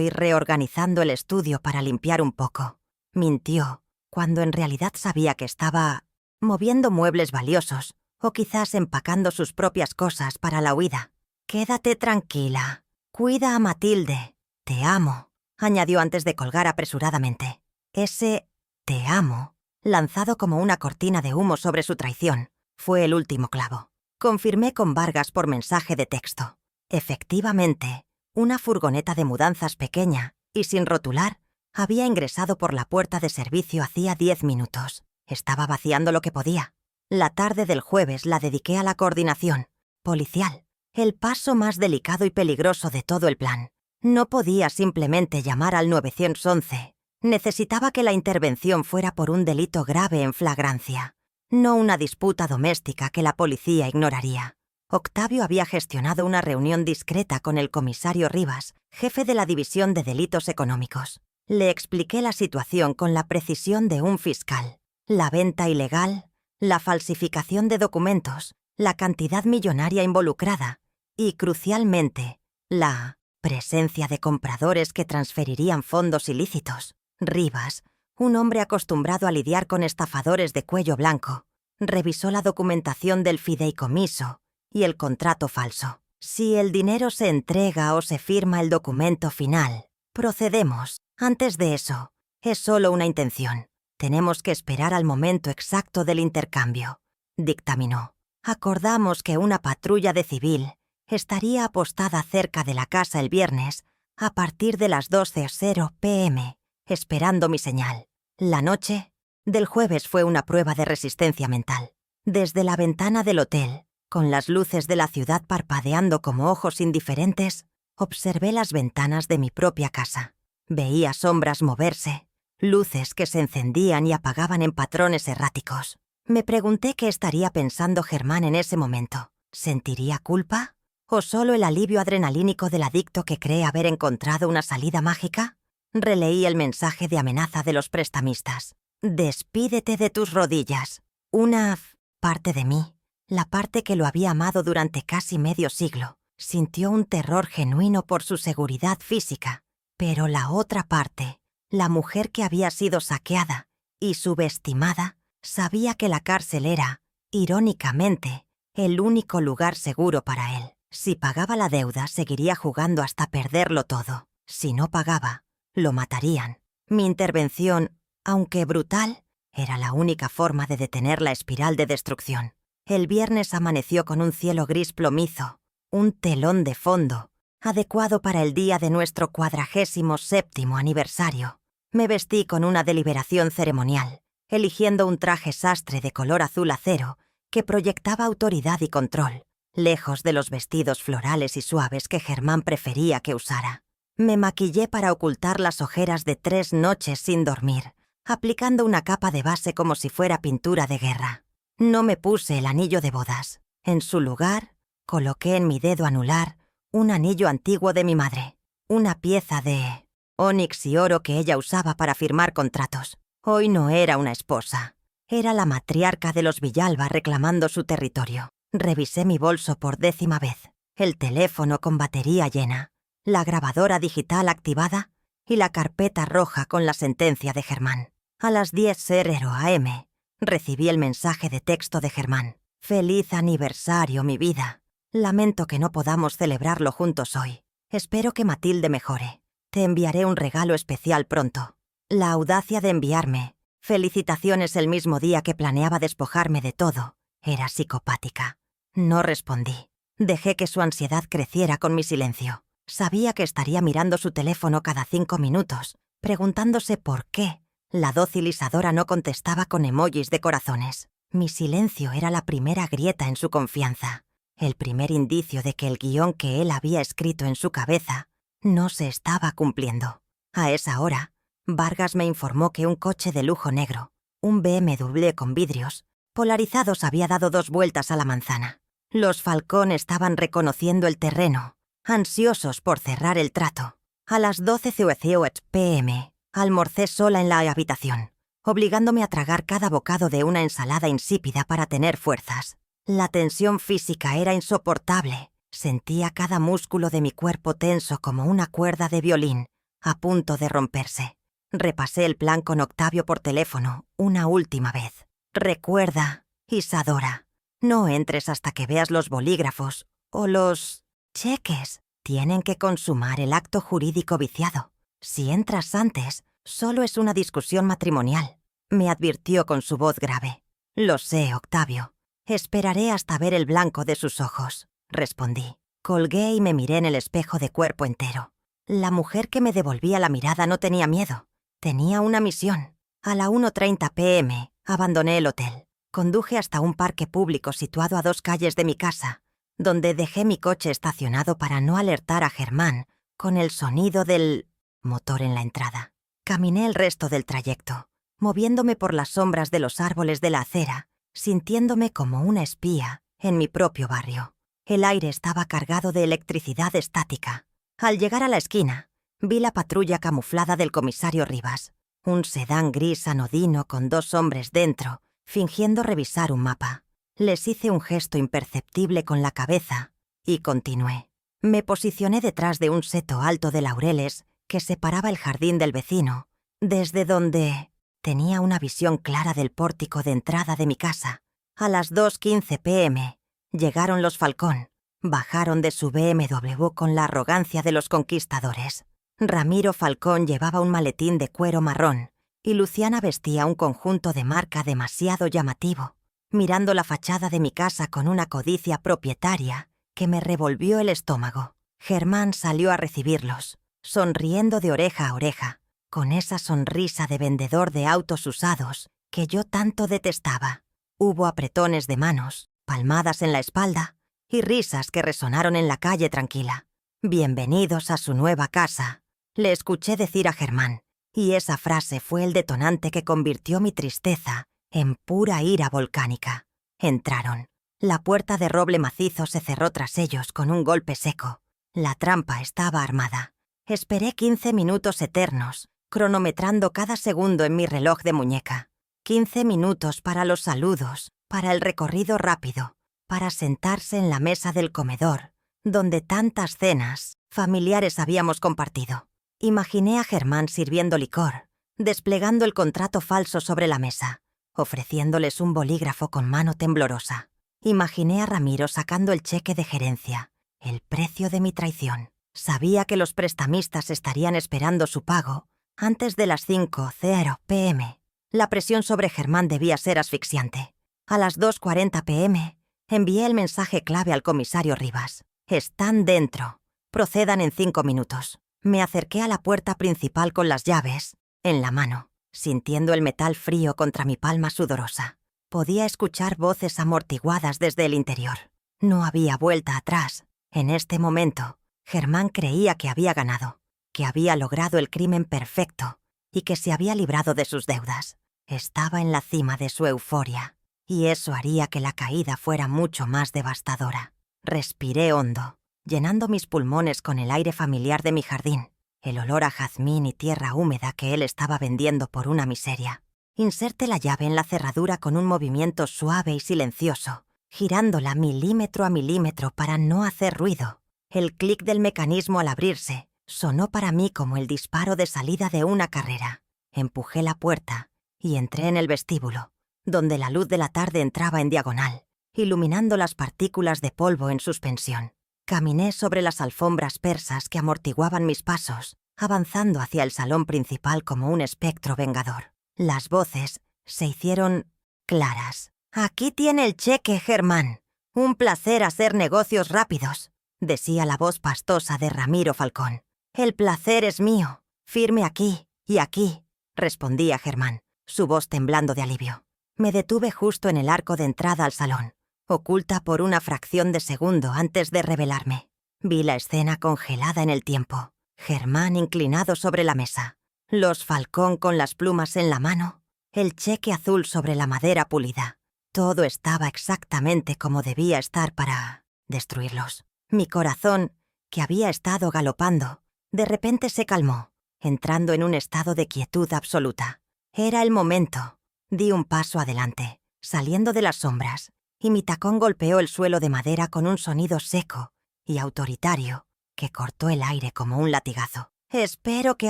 reorganizando el estudio para limpiar un poco», mintió, cuando en realidad sabía que estaba moviendo muebles valiosos o quizás empacando sus propias cosas para la huida. «Quédate tranquila. Cuida a Matilde. Te amo», añadió antes de colgar apresuradamente. Ese «te amo», lanzado como una cortina de humo sobre su traición, fue el último clavo. Confirmé con Vargas por mensaje de texto. Efectivamente, una furgoneta de mudanzas pequeña y sin rotular había ingresado por la puerta de servicio hacía 10 minutos. Estaba vaciando lo que podía. La tarde del jueves la dediqué a la coordinación policial, el paso más delicado y peligroso de todo el plan. No podía simplemente llamar al 911. Necesitaba que la intervención fuera por un delito grave en flagrancia, no una disputa doméstica que la policía ignoraría. Octavio había gestionado una reunión discreta con el comisario Rivas, jefe de la División de Delitos Económicos. Le expliqué la situación con la precisión de un fiscal. La venta ilegal, la falsificación de documentos, la cantidad millonaria involucrada y, crucialmente, la presencia de compradores que transferirían fondos ilícitos. Rivas, un hombre acostumbrado a lidiar con estafadores de cuello blanco, revisó la documentación del fideicomiso y el contrato falso. Si el dinero se entrega o se firma el documento final, procedemos. Antes de eso, es solo una intención. Tenemos que esperar al momento exacto del intercambio, dictaminó. Acordamos que una patrulla de civil estaría apostada cerca de la casa el viernes a partir de las 12:00 p.m., esperando mi señal. La noche del jueves fue una prueba de resistencia mental. Desde la ventana del hotel, con las luces de la ciudad parpadeando como ojos indiferentes, observé las ventanas de mi propia casa. Veía sombras moverse, luces que se encendían y apagaban en patrones erráticos. Me pregunté qué estaría pensando Germán en ese momento. ¿Sentiría culpa? ¿O solo el alivio adrenalínico del adicto que cree haber encontrado una salida mágica? Releí el mensaje de amenaza de los prestamistas. «Despídete de tus rodillas». Una parte de mí, la parte que lo había amado durante casi medio siglo, sintió un terror genuino por su seguridad física. Pero la otra parte, la mujer que había sido saqueada y subestimada, sabía que la cárcel era, irónicamente, el único lugar seguro para él. Si pagaba la deuda, seguiría jugando hasta perderlo todo. Si no pagaba, lo matarían. Mi intervención, aunque brutal, era la única forma de detener la espiral de destrucción. El viernes amaneció con un cielo gris plomizo, un telón de fondo, adecuado para el día de nuestro 47º aniversario. Me vestí con una deliberación ceremonial, eligiendo un traje sastre de color azul acero que proyectaba autoridad y control, lejos de los vestidos florales y suaves que Germán prefería que usara. Me maquillé para ocultar las ojeras de 3 noches sin dormir, aplicando una capa de base como si fuera pintura de guerra. No me puse el anillo de bodas. En su lugar, coloqué en mi dedo anular un anillo antiguo de mi madre, una pieza de ónix y oro que ella usaba para firmar contratos. Hoy no era una esposa, era la matriarca de los Villalba reclamando su territorio. Revisé mi bolso por 10ª vez, el teléfono con batería llena, la grabadora digital activada y la carpeta roja con la sentencia de Germán. A las 10:00 am, recibí el mensaje de texto de Germán. «Feliz aniversario, mi vida. Lamento que no podamos celebrarlo juntos hoy. Espero que Matilde mejore. Te enviaré un regalo especial pronto». La audacia de enviarme felicitaciones el mismo día que planeaba despojarme de todo era psicopática. No respondí. Dejé que su ansiedad creciera con mi silencio. Sabía que estaría mirando su teléfono cada 5 minutos, preguntándose por qué la dócil Isadora no contestaba con emojis de corazones. Mi silencio era la primera grieta en su confianza, el primer indicio de que el guión que él había escrito en su cabeza no se estaba cumpliendo. A esa hora, Vargas me informó que un coche de lujo negro, un BMW con vidrios polarizados, había dado 2 vueltas a la manzana. Los Falcón estaban reconociendo el terreno, ansiosos por cerrar el trato. A las 12:08 p.m. almorcé sola en la habitación, obligándome a tragar cada bocado de una ensalada insípida para tener fuerzas. La tensión física era insoportable. Sentía cada músculo de mi cuerpo tenso como una cuerda de violín, a punto de romperse. Repasé el plan con Octavio por teléfono una última vez. «Recuerda, Isadora, no entres hasta que veas los bolígrafos o los cheques. Tienen que consumar el acto jurídico viciado. Si entras antes, solo es una discusión matrimonial», me advirtió con su voz grave. «Lo sé, Octavio. Esperaré hasta ver el blanco de sus ojos», respondí. Colgué y me miré en el espejo de cuerpo entero. La mujer que me devolvía la mirada no tenía miedo. Tenía una misión. A la 1:30 p.m. abandoné el hotel. Conduje hasta un parque público situado a 2 calles de mi casa, donde dejé mi coche estacionado para no alertar a Germán con el sonido del motor en la entrada. Caminé el resto del trayecto, moviéndome por las sombras de los árboles de la acera, sintiéndome como una espía en mi propio barrio. El aire estaba cargado de electricidad estática. Al llegar a la esquina, vi la patrulla camuflada del comisario Rivas, un sedán gris anodino con 2 hombres dentro, fingiendo revisar un mapa. Les hice un gesto imperceptible con la cabeza y continué. Me posicioné detrás de un seto alto de laureles que separaba el jardín del vecino, desde donde tenía una visión clara del pórtico de entrada de mi casa. A las 2:15 p.m. llegaron los Falcón. Bajaron de su BMW con la arrogancia de los conquistadores. Ramiro Falcón llevaba un maletín de cuero marrón y Luciana vestía un conjunto de marca demasiado llamativo, mirando la fachada de mi casa con una codicia propietaria que me revolvió el estómago. Germán salió a recibirlos, sonriendo de oreja a oreja, con esa sonrisa de vendedor de autos usados que yo tanto detestaba. Hubo apretones de manos, palmadas en la espalda y risas que resonaron en la calle tranquila. «Bienvenidos a su nueva casa», le escuché decir a Germán, y esa frase fue el detonante que convirtió mi tristeza en pura ira volcánica. Entraron. La puerta de roble macizo se cerró tras ellos con un golpe seco. La trampa estaba armada. Esperé 15 minutos eternos, cronometrando cada segundo en mi reloj de muñeca. 15 minutos para los saludos, para el recorrido rápido, para sentarse en la mesa del comedor, donde tantas cenas familiares habíamos compartido. Imaginé a Germán sirviendo licor, desplegando el contrato falso sobre la mesa, ofreciéndoles un bolígrafo con mano temblorosa. Imaginé a Ramiro sacando el cheque de gerencia, el precio de mi traición. Sabía que los prestamistas estarían esperando su pago antes de las 5:00 p.m. La presión sobre Germán debía ser asfixiante. A las 2:40 p.m. envié el mensaje clave al comisario Rivas. «Están dentro. Procedan en 5 minutos». Me acerqué a la puerta principal con las llaves en la mano, sintiendo el metal frío contra mi palma sudorosa. Podía escuchar voces amortiguadas desde el interior. No había vuelta atrás. En este momento, Germán creía que había ganado, que había logrado el crimen perfecto y que se había librado de sus deudas. Estaba en la cima de su euforia, y eso haría que la caída fuera mucho más devastadora. Respiré hondo, llenando mis pulmones con el aire familiar de mi jardín, el olor a jazmín y tierra húmeda que él estaba vendiendo por una miseria. Inserté la llave en la cerradura con un movimiento suave y silencioso, girándola milímetro a milímetro para no hacer ruido. El clic del mecanismo al abrirse sonó para mí como el disparo de salida de una carrera. Empujé la puerta y entré en el vestíbulo, donde la luz de la tarde entraba en diagonal, iluminando las partículas de polvo en suspensión. Caminé sobre las alfombras persas que amortiguaban mis pasos, avanzando hacia el salón principal como un espectro vengador. Las voces se hicieron claras. «Aquí tiene el cheque, Germán. Un placer hacer negocios rápidos», decía la voz pastosa de Ramiro Falcón. «El placer es mío. Firme aquí y aquí», respondía Germán, su voz temblando de alivio. Me detuve justo en el arco de entrada al salón, oculta por una fracción de segundo antes de revelarme. Vi la escena congelada en el tiempo. Germán inclinado sobre la mesa, los Falcón con las plumas en la mano, el cheque azul sobre la madera pulida. Todo estaba exactamente como debía estar para destruirlos. Mi corazón, que había estado galopando, de repente se calmó, entrando en un estado de quietud absoluta. Era el momento. Di un paso adelante, saliendo de las sombras, y mi tacón golpeó el suelo de madera con un sonido seco y autoritario que cortó el aire como un latigazo. «Espero que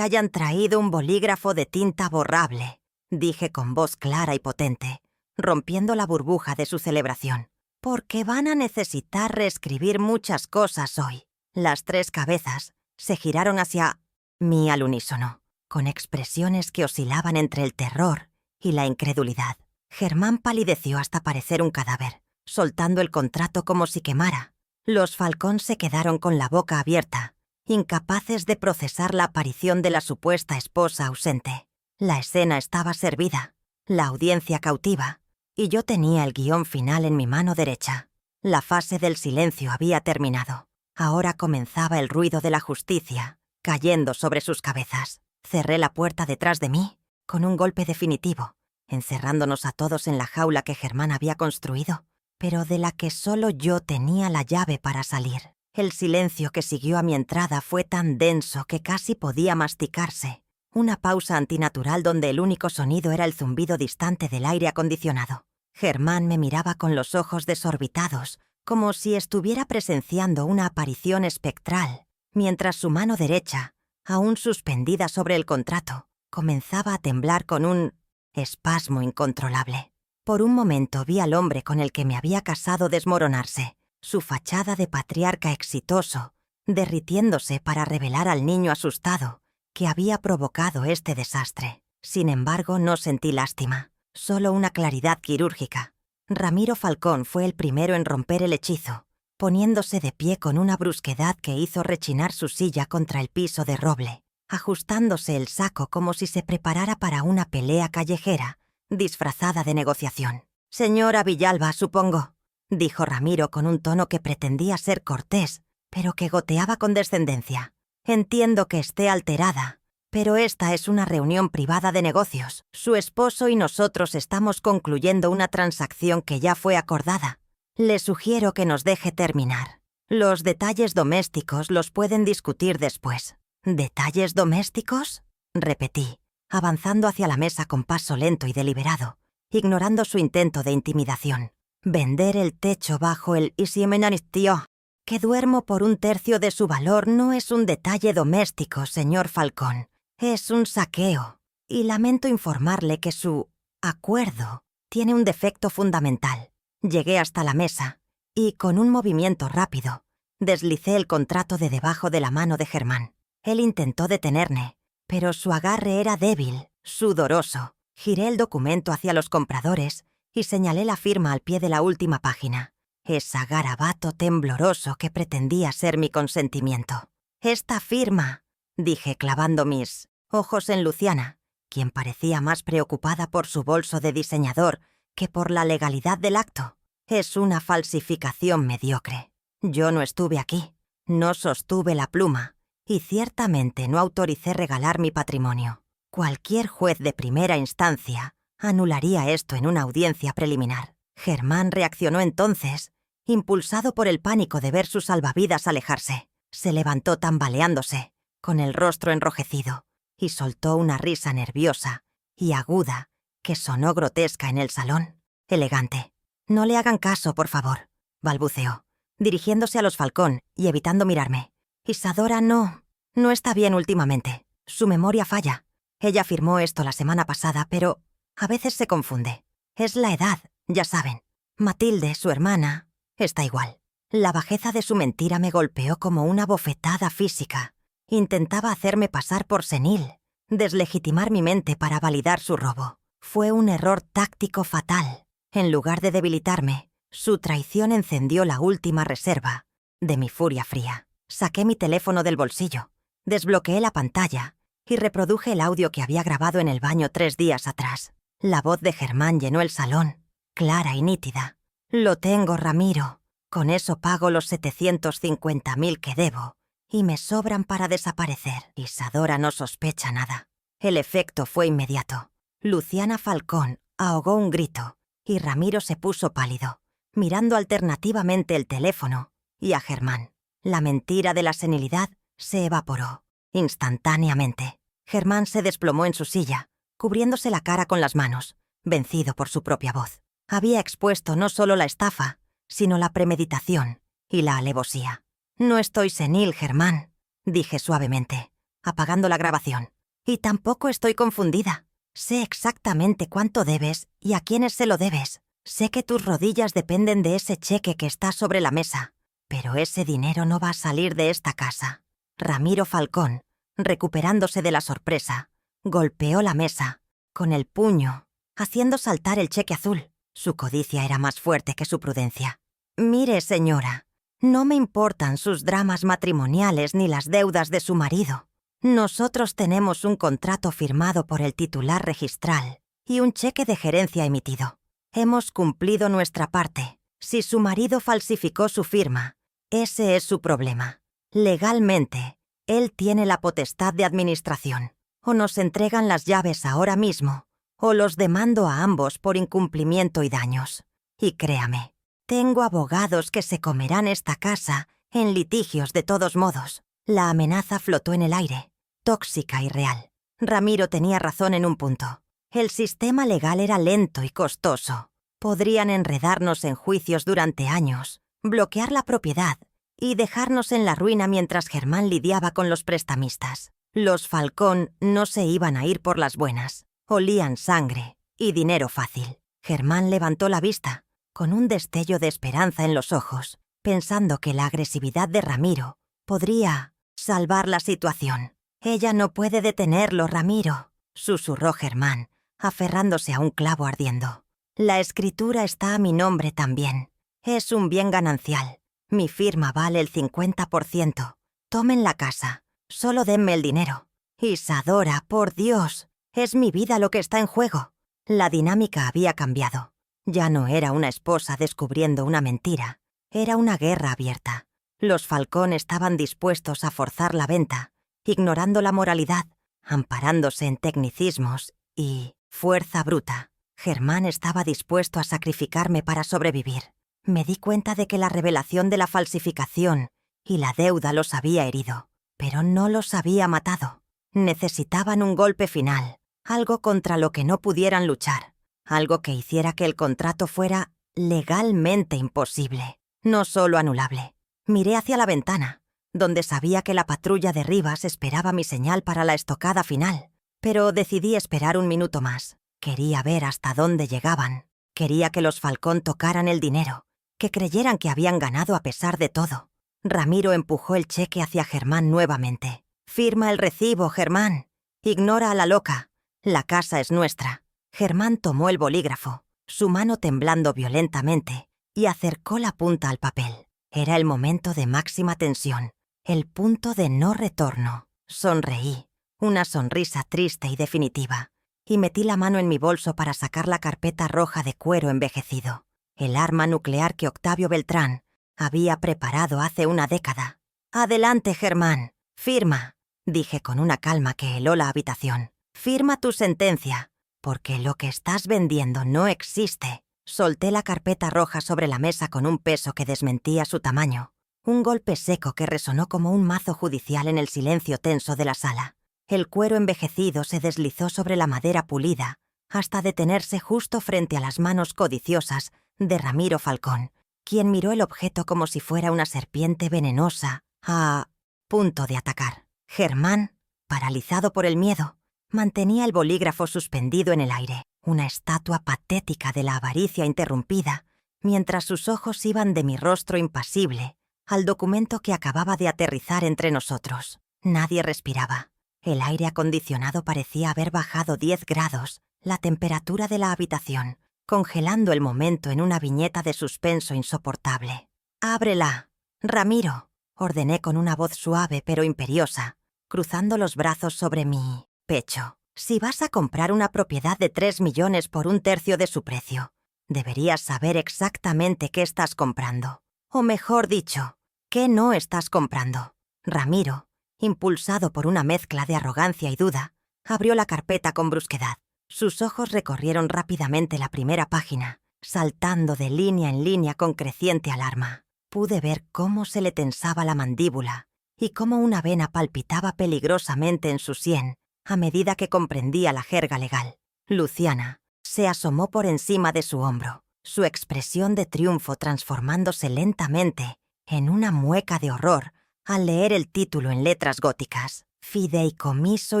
hayan traído un bolígrafo de tinta borrable», dije con voz clara y potente, rompiendo la burbuja de su celebración. «Porque van a necesitar reescribir muchas cosas hoy». Las 3 cabezas se giraron hacia mí al unísono, con expresiones que oscilaban entre el terror y la incredulidad. Germán palideció hasta parecer un cadáver, soltando el contrato como si quemara. Los Falcón se quedaron con la boca abierta, incapaces de procesar la aparición de la supuesta esposa ausente. La escena estaba servida, la audiencia cautiva, y yo tenía el guión final en mi mano derecha. La fase del silencio había terminado. Ahora comenzaba el ruido de la justicia, cayendo sobre sus cabezas. Cerré la puerta detrás de mí, con un golpe definitivo, encerrándonos a todos en la jaula que Germán había construido, pero de la que solo yo tenía la llave para salir. El silencio que siguió a mi entrada fue tan denso que casi podía masticarse. Una pausa antinatural donde el único sonido era el zumbido distante del aire acondicionado. Germán me miraba con los ojos desorbitados, como si estuviera presenciando una aparición espectral, mientras su mano derecha, aún suspendida sobre el contrato, comenzaba a temblar con un espasmo incontrolable. Por un momento vi al hombre con el que me había casado desmoronarse, su fachada de patriarca exitoso, derritiéndose para revelar al niño asustado que había provocado este desastre. Sin embargo, no sentí lástima, solo una claridad quirúrgica. Ramiro Falcón fue el primero en romper el hechizo, poniéndose de pie con una brusquedad que hizo rechinar su silla contra el piso de roble, ajustándose el saco como si se preparara para una pelea callejera, disfrazada de negociación. Señora Villalba, supongo, dijo Ramiro con un tono que pretendía ser cortés, pero que goteaba con descendencia. Entiendo que esté alterada, pero esta es una reunión privada de negocios. Su esposo y nosotros estamos concluyendo una transacción que ya fue acordada. Le sugiero que nos deje terminar. Los detalles domésticos los pueden discutir después. ¿Detalles domésticos?, repetí, avanzando hacia la mesa con paso lento y deliberado, ignorando su intento de intimidación. Vender el techo bajo el Isimenanistio, que duermo por 1/3 de su valor, no es un detalle doméstico, señor Falcón. Es un saqueo. Y lamento informarle que su acuerdo tiene un defecto fundamental. Llegué hasta la mesa y, con un movimiento rápido, deslicé el contrato de debajo de la mano de Germán. Él intentó detenerme, pero su agarre era débil, sudoroso. Giré el documento hacia los compradores y señalé la firma al pie de la última página. Ese garabato tembloroso que pretendía ser mi consentimiento. «Esta firma», dije clavando mis ojos en Luciana, quien parecía más preocupada por su bolso de diseñador que por la legalidad del acto. «Es una falsificación mediocre. Yo no estuve aquí, no sostuve la pluma y ciertamente no autoricé regalar mi patrimonio. Cualquier juez de primera instancia anularía esto en una audiencia preliminar». Germán reaccionó entonces, impulsado por el pánico de ver sus salvavidas alejarse. Se levantó tambaleándose, con el rostro enrojecido, y soltó una risa nerviosa y aguda que sonó grotesca en el salón. «Elegante. No le hagan caso, por favor», balbuceó, dirigiéndose a los Falcón y evitando mirarme. «Isadora no está bien últimamente. Su memoria falla. Ella firmó esto la semana pasada, pero a veces se confunde. Es la edad, ya saben. Matilde, su hermana, está igual». La bajeza de su mentira me golpeó como una bofetada física. Intentaba hacerme pasar por senil, deslegitimar mi mente para validar su robo. Fue un error táctico fatal. En lugar de debilitarme, su traición encendió la última reserva de mi furia fría. Saqué mi teléfono del bolsillo, desbloqueé la pantalla y reproduje el audio que había grabado en el baño 3 días atrás. La voz de Germán llenó el salón, clara y nítida. «Lo tengo, Ramiro. Con eso pago los 750.000 que debo y me sobran para desaparecer». Isadora no sospecha nada. El efecto fue inmediato. Luciana Falcón ahogó un grito y Ramiro se puso pálido, mirando alternativamente el teléfono y a Germán. La mentira de la senilidad se evaporó instantáneamente. Germán se desplomó en su silla, cubriéndose la cara con las manos, vencido por su propia voz. Había expuesto no solo la estafa, sino la premeditación y la alevosía. «No estoy senil, Germán», dije suavemente, apagando la grabación. «Y tampoco estoy confundida. Sé exactamente cuánto debes y a quiénes se lo debes. Sé que tus rodillas dependen de ese cheque que está sobre la mesa, pero ese dinero no va a salir de esta casa». Ramiro Falcón, recuperándose de la sorpresa, golpeó la mesa con el puño, haciendo saltar el cheque azul. Su codicia era más fuerte que su prudencia. «Mire, señora, no me importan sus dramas matrimoniales ni las deudas de su marido. Nosotros tenemos un contrato firmado por el titular registral y un cheque de gerencia emitido. Hemos cumplido nuestra parte. Si su marido falsificó su firma, ese es su problema. Legalmente, él tiene la potestad de administración. O nos entregan las llaves ahora mismo, o los demando a ambos por incumplimiento y daños. Y créame, tengo abogados que se comerán esta casa en litigios de todos modos». La amenaza flotó en el aire, tóxica y real. Ramiro tenía razón en un punto. El sistema legal era lento y costoso. Podrían enredarnos en juicios durante años, bloquear la propiedad y dejarnos en la ruina mientras Germán lidiaba con los prestamistas. Los Falcón no se iban a ir por las buenas. Olían sangre y dinero fácil. Germán levantó la vista, con un destello de esperanza en los ojos, pensando que la agresividad de Ramiro podría salvar la situación. «Ella no puede detenerlo, Ramiro», susurró Germán, aferrándose a un clavo ardiendo. «La escritura está a mi nombre también. Es un bien ganancial. Mi firma vale el 50%. Tomen la casa. Solo denme el dinero». «Isadora, por Dios, es mi vida lo que está en juego». La dinámica había cambiado. Ya no era una esposa descubriendo una mentira, era una guerra abierta. Los Falcón estaban dispuestos a forzar la venta, ignorando la moralidad, amparándose en tecnicismos y fuerza bruta. Germán estaba dispuesto a sacrificarme para sobrevivir. Me di cuenta de que la revelación de la falsificación y la deuda los había herido, pero no los había matado. Necesitaban un golpe final, algo contra lo que no pudieran luchar, algo que hiciera que el contrato fuera legalmente imposible, no solo anulable. Miré hacia la ventana, donde sabía que la patrulla de Rivas esperaba mi señal para la estocada final, pero decidí esperar un minuto más. Quería ver hasta dónde llegaban. Quería que los Falcón tocaran el dinero, que creyeran que habían ganado a pesar de todo. Ramiro empujó el cheque hacia Germán nuevamente. «Firma el recibo, Germán. Ignora a la loca. La casa es nuestra». Germán tomó el bolígrafo, su mano temblando violentamente, y acercó la punta al papel. Era el momento de máxima tensión, el punto de no retorno. Sonreí, una sonrisa triste y definitiva, y metí la mano en mi bolso para sacar la carpeta roja de cuero envejecido, el arma nuclear que Octavio Beltrán había preparado hace una década. «Adelante, Germán, firma», dije con una calma que heló la habitación. «Firma tu sentencia, porque lo que estás vendiendo no existe». Solté la carpeta roja sobre la mesa con un peso que desmentía su tamaño. Un golpe seco que resonó como un mazo judicial en el silencio tenso de la sala. El cuero envejecido se deslizó sobre la madera pulida hasta detenerse justo frente a las manos codiciosas de Ramiro Falcón, quien miró el objeto como si fuera una serpiente venenosa a punto de atacar. Germán, paralizado por el miedo, mantenía el bolígrafo suspendido en el aire, una estatua patética de la avaricia interrumpida, mientras sus ojos iban de mi rostro impasible al documento que acababa de aterrizar entre nosotros. Nadie respiraba. El aire acondicionado parecía haber bajado 10 grados la temperatura de la habitación, congelando el momento en una viñeta de suspenso insoportable. «Ábrela, Ramiro», ordené con una voz suave pero imperiosa, cruzando los brazos sobre mi pecho. «Si vas a comprar una propiedad de 3 millones por un tercio de su precio, deberías saber exactamente qué estás comprando. O mejor dicho, qué no estás comprando». Ramiro, impulsado por una mezcla de arrogancia y duda, abrió la carpeta con brusquedad. Sus ojos recorrieron rápidamente la primera página, saltando de línea en línea con creciente alarma. Pude ver cómo se le tensaba la mandíbula y cómo una vena palpitaba peligrosamente en su sien a medida que comprendía la jerga legal. Luciana se asomó por encima de su hombro, su expresión de triunfo transformándose lentamente en una mueca de horror al leer el título en letras góticas: «Fideicomiso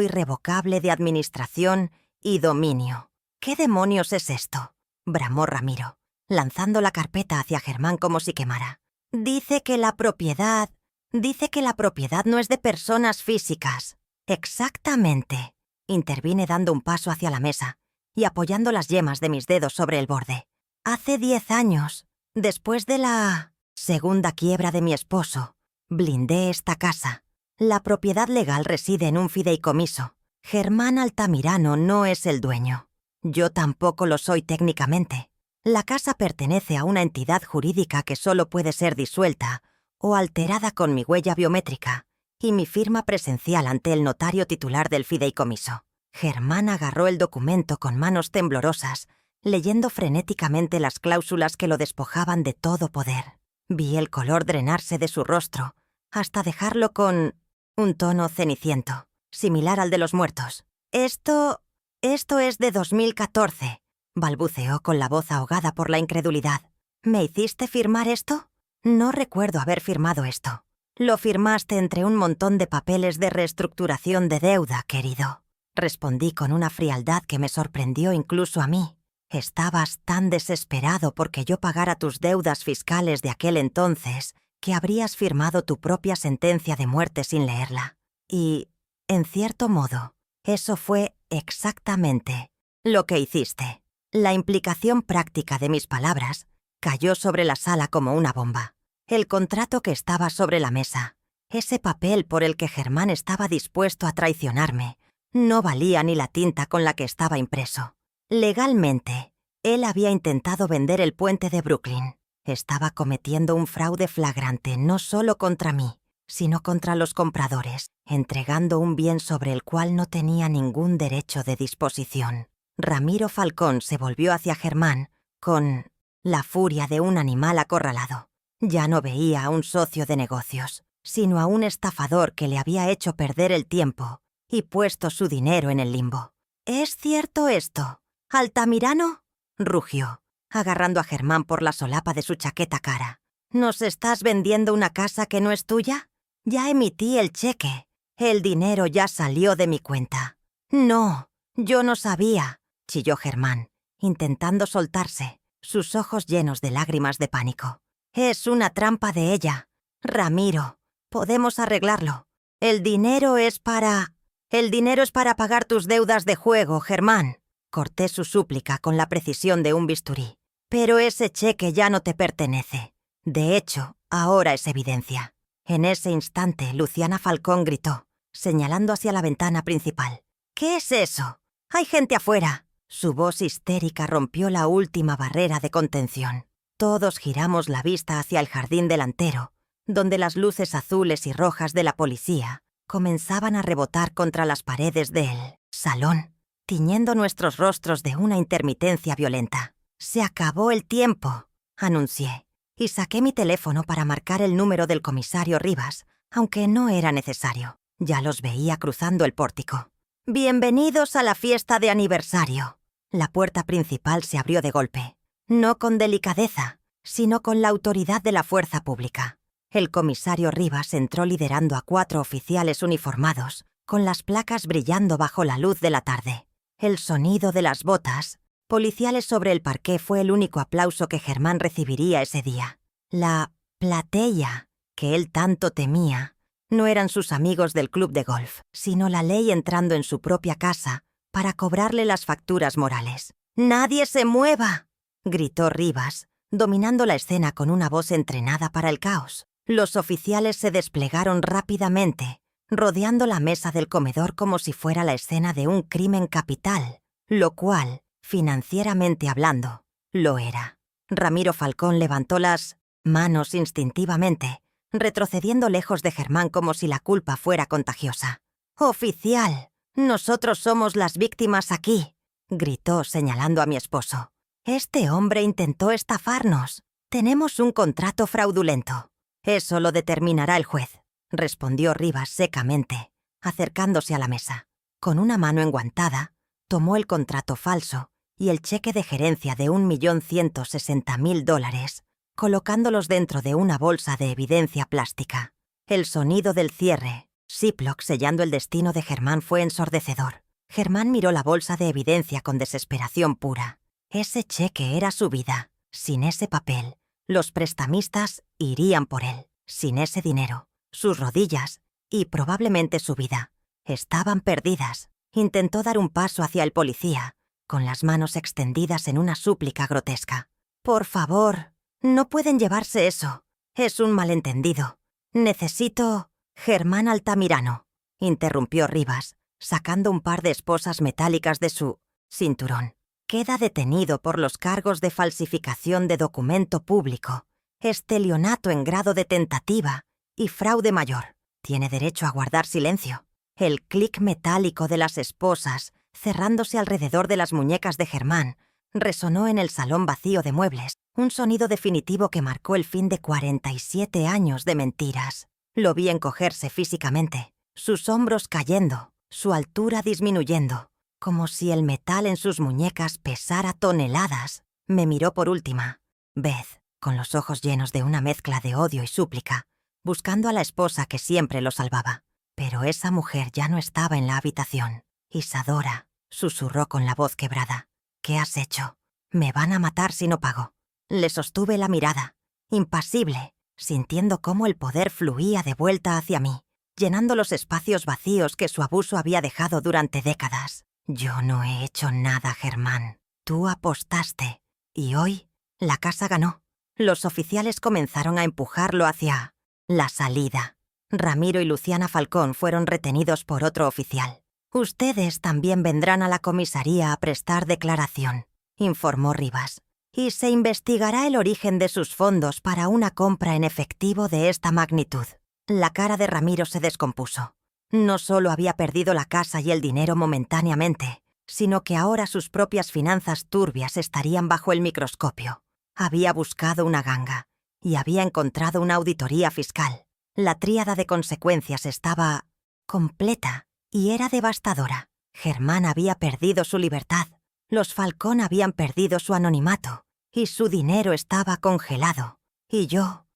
irrevocable de administración y dominio». «¿Qué demonios es esto?», bramó Ramiro, lanzando la carpeta hacia Germán como si quemara. Dice que la propiedad no es de personas físicas». «Exactamente», intervine dando un paso hacia la mesa y apoyando las yemas de mis dedos sobre el borde. «Hace 10 años, después de la segunda quiebra de mi esposo, blindé esta casa. La propiedad legal reside en un fideicomiso. Germán Altamirano no es el dueño. Yo tampoco lo soy técnicamente. La casa pertenece a una entidad jurídica que solo puede ser disuelta o alterada con mi huella biométrica y mi firma presencial ante el notario titular del fideicomiso». Germán agarró el documento con manos temblorosas, leyendo frenéticamente las cláusulas que lo despojaban de todo poder. Vi el color drenarse de su rostro, hasta dejarlo con un tono ceniciento, similar al de los muertos. Esto es de 2014, balbuceó con la voz ahogada por la incredulidad. «¿Me hiciste firmar esto?» «No recuerdo haber firmado esto. Lo firmaste entre un montón de papeles de reestructuración de deuda, querido», respondí con una frialdad que me sorprendió incluso a mí. «Estabas tan desesperado porque yo pagara tus deudas fiscales de aquel entonces que habrías firmado tu propia sentencia de muerte sin leerla. Y, en cierto modo, eso fue exactamente lo que hiciste». La implicación práctica de mis palabras cayó sobre la sala como una bomba. El contrato que estaba sobre la mesa, ese papel por el que Germán estaba dispuesto a traicionarme, no valía ni la tinta con la que estaba impreso. Legalmente, Él había intentado vender el puente de Brooklyn. Estaba cometiendo un fraude flagrante no solo contra mí, sino contra los compradores, entregando un bien sobre el cual no tenía ningún derecho de disposición. Ramiro Falcón se volvió hacia Germán con la furia de un animal acorralado. Ya no veía a un socio de negocios, sino a un estafador que le había hecho perder el tiempo y puesto su dinero en el limbo. ¿Es cierto esto, Altamirano?, rugió, agarrando a Germán por la solapa de su chaqueta cara. ¿Nos estás vendiendo una casa que no es tuya? Ya emití el cheque. El dinero ya salió de mi cuenta. No, yo no sabía, chilló Germán, intentando soltarse, sus ojos llenos de lágrimas de pánico. Es una trampa de ella. Ramiro, podemos arreglarlo. El dinero es para pagar tus deudas de juego, Germán. Corté su súplica con la precisión de un bisturí. Pero ese cheque ya no te pertenece. De hecho, ahora es evidencia. En ese instante, Luciana Falcón gritó, señalando hacia la ventana principal. ¿Qué es eso? ¡Hay gente afuera! Su voz histérica rompió la última barrera de contención. Todos giramos la vista hacia el jardín delantero, donde las luces azules y rojas de la policía comenzaban a rebotar contra las paredes del salón, tiñendo nuestros rostros de una intermitencia violenta. «Se acabó el tiempo», anuncié, y saqué mi teléfono para marcar el número del comisario Rivas, aunque no era necesario. Ya los veía cruzando el pórtico. «Bienvenidos a la fiesta de aniversario». La puerta principal se abrió de golpe, no con delicadeza, sino con la autoridad de la fuerza pública. El comisario Rivas entró liderando a 4 oficiales uniformados, con las placas brillando bajo la luz de la tarde. El sonido de las botas policiales sobre el parqué fue el único aplauso que Germán recibiría ese día. La platea que él tanto temía no eran sus amigos del club de golf, sino la ley entrando en su propia casa para cobrarle las facturas morales. «¡Nadie se mueva!», gritó Rivas, dominando la escena con una voz entrenada para el caos. Los oficiales se desplegaron rápidamente, rodeando la mesa del comedor como si fuera la escena de un crimen capital, lo cual, financieramente hablando, lo era. Ramiro Falcón levantó las manos instintivamente, retrocediendo lejos de Germán como si la culpa fuera contagiosa. «Oficial, nosotros somos las víctimas aquí», gritó señalando a mi esposo. «Este hombre intentó estafarnos. Tenemos un contrato fraudulento». «Eso lo determinará el juez», respondió Rivas secamente, acercándose a la mesa. Con una mano enguantada, tomó el contrato falso y el cheque de gerencia de $1.160.000, colocándolos dentro de una bolsa de evidencia plástica. El sonido del cierre, Ziploc sellando el destino de Germán, fue ensordecedor. Germán miró la bolsa de evidencia con desesperación pura. Ese cheque era su vida. Sin ese papel, los prestamistas irían por él. Sin ese dinero, sus rodillas y probablemente su vida estaban perdidas. Intentó dar un paso hacia el policía, con las manos extendidas en una súplica grotesca. «Por favor, no pueden llevarse eso. Es un malentendido. Necesito...» «Germán Altamirano», interrumpió Rivas, sacando un par de esposas metálicas de su cinturón. «Queda detenido por los cargos de falsificación de documento público, estelionato en grado de tentativa y fraude mayor. Tiene derecho a guardar silencio». El clic metálico de las esposas, cerrándose alrededor de las muñecas de Germán, resonó en el salón vacío de muebles, un sonido definitivo que marcó el fin de 47 años de mentiras. Lo vi encogerse físicamente, sus hombros cayendo, su altura disminuyendo, como si el metal en sus muñecas pesara toneladas. Me miró por última vez, con los ojos llenos de una mezcla de odio y súplica, buscando a la esposa que siempre lo salvaba. Pero esa mujer ya no estaba en la habitación. «Isadora», susurró con la voz quebrada, «¿qué has hecho? Me van a matar si no pago». Le sostuve la mirada, impasible, sintiendo cómo el poder fluía de vuelta hacia mí, llenando los espacios vacíos que su abuso había dejado durante décadas. «Yo no he hecho nada, Germán. Tú apostaste, y hoy la casa ganó». Los oficiales comenzaron a empujarlo hacia la salida. Ramiro y Luciana Falcón fueron retenidos por otro oficial. «Ustedes también vendrán a la comisaría a prestar declaración», informó Rivas, y se investigará el origen de sus fondos para una compra en efectivo de esta magnitud. La cara de Ramiro se descompuso. No solo había perdido la casa y el dinero momentáneamente, sino que ahora sus propias finanzas turbias estarían bajo el microscopio. Había buscado una ganga y había encontrado una auditoría fiscal. La tríada de consecuencias estaba completa y era devastadora. Germán había perdido su libertad, los Falcón habían perdido su anonimato y su dinero estaba congelado. Y yo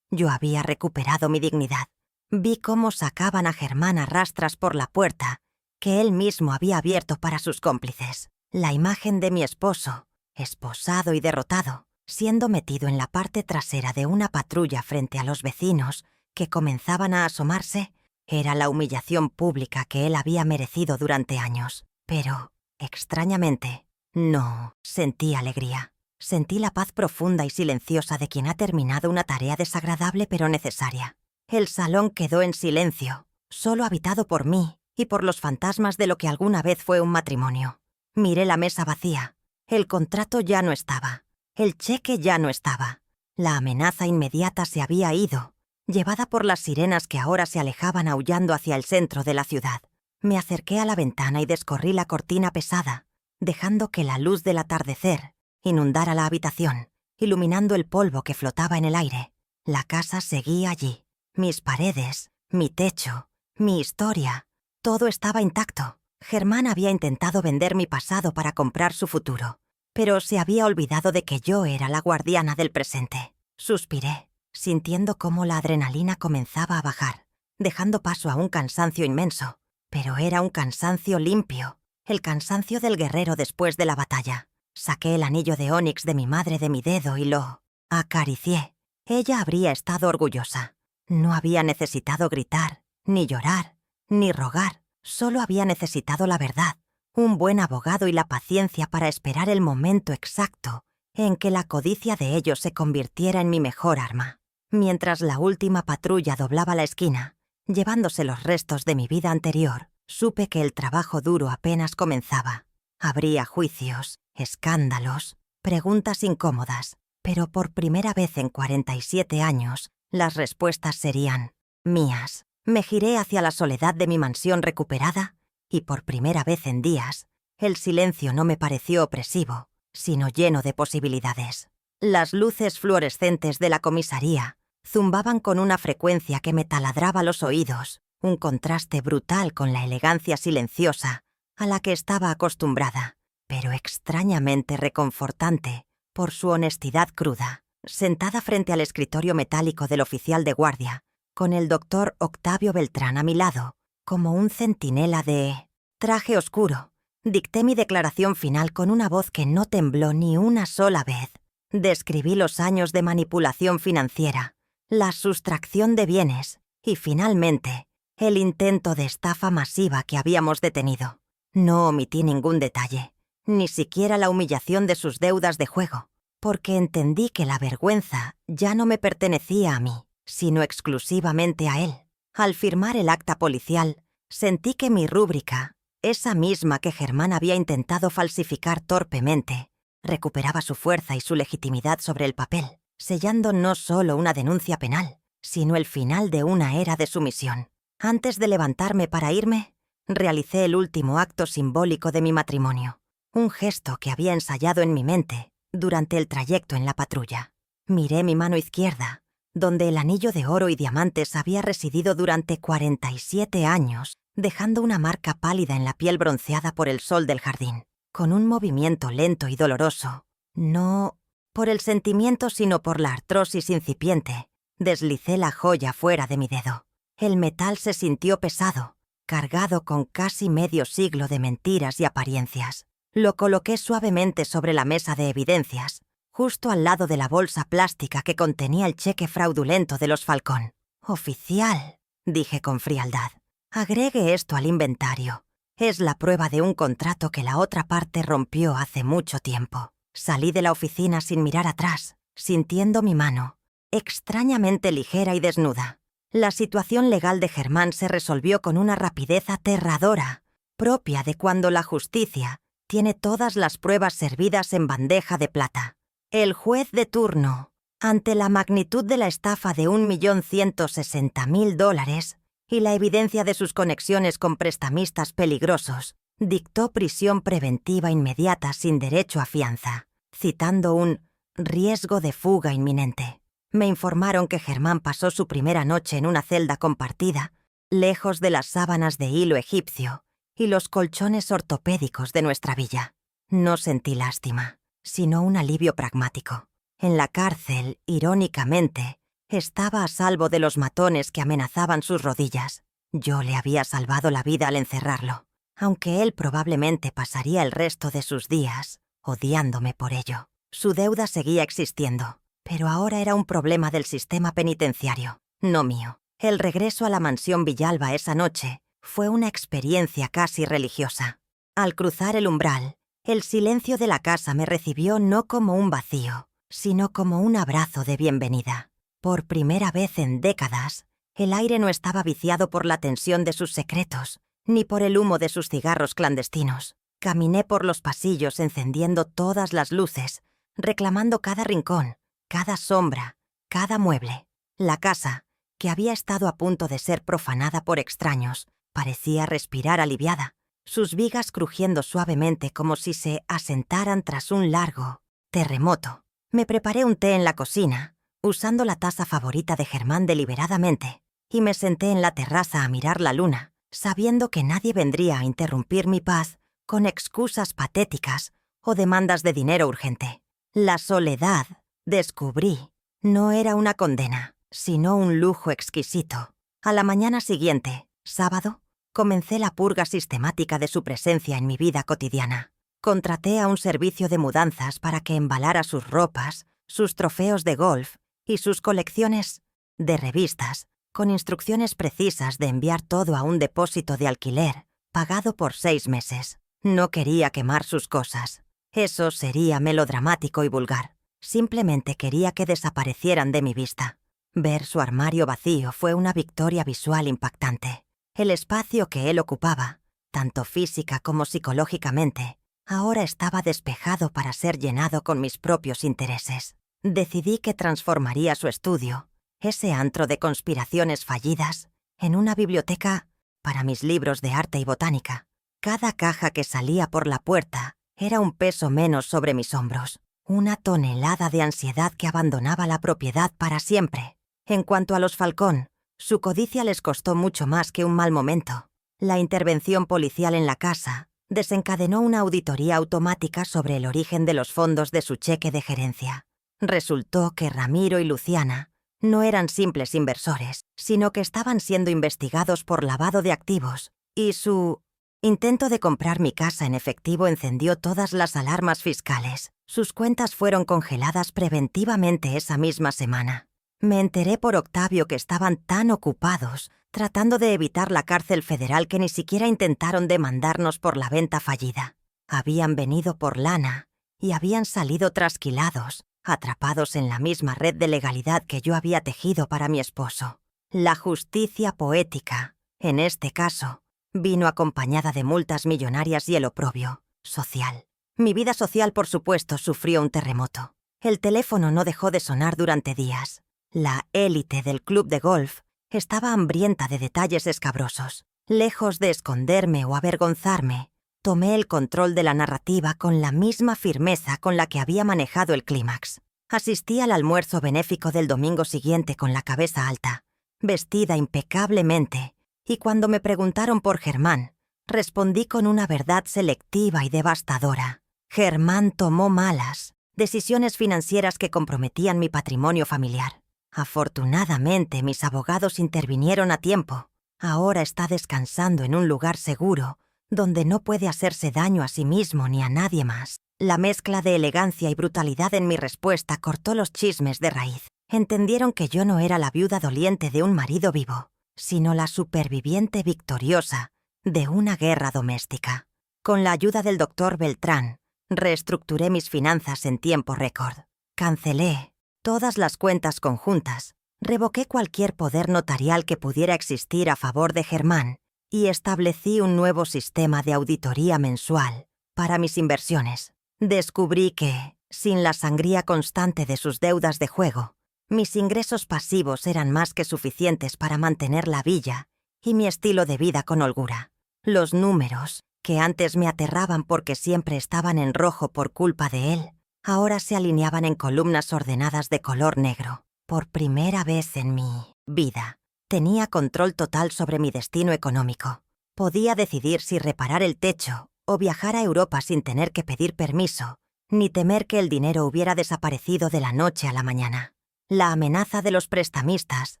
había recuperado mi dignidad. Vi cómo sacaban a Germán a rastras por la puerta que él mismo había abierto para sus cómplices. La imagen de mi esposo, esposado y derrotado, siendo metido en la parte trasera de una patrulla frente a los vecinos que comenzaban a asomarse, era la humillación pública que él había merecido durante años. Pero, extrañamente, no sentí alegría. Sentí la paz profunda y silenciosa de quien ha terminado una tarea desagradable pero necesaria. El salón quedó en silencio, solo habitado por mí y por los fantasmas de lo que alguna vez fue un matrimonio. Miré la mesa vacía. El contrato ya no estaba. El cheque ya no estaba. La amenaza inmediata se había ido, llevada por las sirenas que ahora se alejaban aullando hacia el centro de la ciudad. Me acerqué a la ventana y descorrí la cortina pesada, dejando que la luz del atardecer inundara la habitación, iluminando el polvo que flotaba en el aire. La casa seguía allí. Mis paredes, mi techo, mi historia, todo estaba intacto. Germán había intentado vender mi pasado para comprar su futuro, pero se había olvidado de que yo era la guardiana del presente. Suspiré, sintiendo cómo la adrenalina comenzaba a bajar, dejando paso a un cansancio inmenso, pero era un cansancio limpio, el cansancio del guerrero después de la batalla. Saqué el anillo de ónix de mi madre de mi dedo y lo acaricié. Ella habría estado orgullosa. No había necesitado gritar, ni llorar, ni rogar. Solo había necesitado la verdad, un buen abogado y la paciencia para esperar el momento exacto en que la codicia de ellos se convirtiera en mi mejor arma. Mientras la última patrulla doblaba la esquina, llevándose los restos de mi vida anterior, supe que el trabajo duro apenas comenzaba. Habría juicios, escándalos, preguntas incómodas, pero por primera vez en 47 años, las respuestas serían mías. Me giré hacia la soledad de mi mansión recuperada y por primera vez en días, el silencio no me pareció opresivo, sino lleno de posibilidades. Las luces fluorescentes de la comisaría zumbaban con una frecuencia que me taladraba los oídos, un contraste brutal con la elegancia silenciosa a la que estaba acostumbrada, pero extrañamente reconfortante por su honestidad cruda. Sentada frente al escritorio metálico del oficial de guardia, con el doctor Octavio Beltrán a mi lado, como un centinela de traje oscuro, dicté mi declaración final con una voz que no tembló ni una sola vez. Describí los años de manipulación financiera, la sustracción de bienes y, finalmente, el intento de estafa masiva que habíamos detenido. No omití ningún detalle, ni siquiera la humillación de sus deudas de juego, porque entendí que la vergüenza ya no me pertenecía a mí, sino exclusivamente a él. Al firmar el acta policial, sentí que mi rúbrica, esa misma que Germán había intentado falsificar torpemente, recuperaba su fuerza y su legitimidad sobre el papel, sellando no solo una denuncia penal, sino el final de una era de sumisión. Antes de levantarme para irme, realicé el último acto simbólico de mi matrimonio, un gesto que había ensayado en mi mente durante el trayecto en la patrulla. Miré mi mano izquierda, donde el anillo de oro y diamantes había residido durante 47 años, dejando una marca pálida en la piel bronceada por el sol del jardín. Con un movimiento lento y doloroso, no por el sentimiento sino por la artrosis incipiente, deslicé la joya fuera de mi dedo. El metal se sintió pesado, cargado con casi medio siglo de mentiras y apariencias. Lo coloqué suavemente sobre la mesa de evidencias, justo al lado de la bolsa plástica que contenía el cheque fraudulento de los Falcón. «Oficial», dije con frialdad, «agregue esto al inventario. Es la prueba de un contrato que la otra parte rompió hace mucho tiempo». Salí de la oficina sin mirar atrás, sintiendo mi mano, extrañamente ligera y desnuda. La situación legal de Germán se resolvió con una rapidez aterradora, propia de cuando la justicia Tiene todas las pruebas servidas en bandeja de plata. El juez de turno, ante la magnitud de la estafa de $1.160.000 y la evidencia de sus conexiones con prestamistas peligrosos, dictó prisión preventiva inmediata sin derecho a fianza, citando un riesgo de fuga inminente. Me informaron que Germán pasó su primera noche en una celda compartida, lejos de las sábanas de hilo egipcio y los colchones ortopédicos de nuestra villa. No sentí lástima, sino un alivio pragmático. En la cárcel, irónicamente, estaba a salvo de los matones que amenazaban sus rodillas. Yo le había salvado la vida al encerrarlo, aunque él probablemente pasaría el resto de sus días odiándome por ello. Su deuda seguía existiendo, pero ahora era un problema del sistema penitenciario, no mío. El regreso a la mansión Villalba esa noche fue una experiencia casi religiosa. Al cruzar el umbral, el silencio de la casa me recibió no como un vacío, sino como un abrazo de bienvenida. Por primera vez en décadas, el aire no estaba viciado por la tensión de sus secretos, ni por el humo de sus cigarros clandestinos. Caminé por los pasillos encendiendo todas las luces, reclamando cada rincón, cada sombra, cada mueble. La casa, que había estado a punto de ser profanada por extraños, parecía respirar aliviada, sus vigas crujiendo suavemente como si se asentaran tras un largo terremoto. Me preparé un té en la cocina, usando la taza favorita de Germán deliberadamente, y me senté en la terraza a mirar la luna, sabiendo que nadie vendría a interrumpir mi paz con excusas patéticas o demandas de dinero urgente. La soledad, descubrí, no era una condena, sino un lujo exquisito. A la mañana siguiente, sábado, comencé la purga sistemática de su presencia en mi vida cotidiana. Contraté a un servicio de mudanzas para que embalara sus ropas, sus trofeos de golf y sus colecciones de revistas, con instrucciones precisas de enviar todo a un depósito de alquiler, pagado por 6 meses. No quería quemar sus cosas. Eso sería melodramático y vulgar. Simplemente quería que desaparecieran de mi vista. Ver su armario vacío fue una victoria visual impactante. El espacio que él ocupaba, tanto física como psicológicamente, ahora estaba despejado para ser llenado con mis propios intereses. Decidí que transformaría su estudio, ese antro de conspiraciones fallidas, en una biblioteca para mis libros de arte y botánica. Cada caja que salía por la puerta era un peso menos sobre mis hombros, una tonelada de ansiedad que abandonaba la propiedad para siempre. En cuanto a los Falcón, su codicia les costó mucho más que un mal momento. La intervención policial en la casa desencadenó una auditoría automática sobre el origen de los fondos de su cheque de gerencia. Resultó que Ramiro y Luciana no eran simples inversores, sino que estaban siendo investigados por lavado de activos, y su intento de comprar mi casa en efectivo encendió todas las alarmas fiscales. Sus cuentas fueron congeladas preventivamente esa misma semana. Me enteré por Octavio que estaban tan ocupados tratando de evitar la cárcel federal que ni siquiera intentaron demandarnos por la venta fallida. Habían venido por lana y habían salido trasquilados, atrapados en la misma red de legalidad que yo había tejido para mi esposo. La justicia poética, en este caso, vino acompañada de multas millonarias y el oprobio social. Mi vida social, por supuesto, sufrió un terremoto. El teléfono no dejó de sonar durante días. La élite del club de golf estaba hambrienta de detalles escabrosos. Lejos de esconderme o avergonzarme, tomé el control de la narrativa con la misma firmeza con la que había manejado el clímax. Asistí al almuerzo benéfico del domingo siguiente con la cabeza alta, vestida impecablemente, y cuando me preguntaron por Germán, respondí con una verdad selectiva y devastadora. Germán tomó malas decisiones financieras que comprometían mi patrimonio familiar. Afortunadamente, mis abogados intervinieron a tiempo. Ahora está descansando en un lugar seguro, donde no puede hacerse daño a sí mismo ni a nadie más. La mezcla de elegancia y brutalidad en mi respuesta cortó los chismes de raíz. Entendieron que yo no era la viuda doliente de un marido vivo, sino la superviviente victoriosa de una guerra doméstica. Con la ayuda del doctor Beltrán, reestructuré mis finanzas en tiempo récord. Cancelé todas las cuentas conjuntas, revoqué cualquier poder notarial que pudiera existir a favor de Germán y establecí un nuevo sistema de auditoría mensual para mis inversiones. Descubrí que, sin la sangría constante de sus deudas de juego, mis ingresos pasivos eran más que suficientes para mantener la villa y mi estilo de vida con holgura. Los números, que antes me aterraban porque siempre estaban en rojo por culpa de él, ahora se alineaban en columnas ordenadas de color negro. Por primera vez en mi vida, tenía control total sobre mi destino económico. Podía decidir si reparar el techo o viajar a Europa sin tener que pedir permiso, ni temer que el dinero hubiera desaparecido de la noche a la mañana. La amenaza de los prestamistas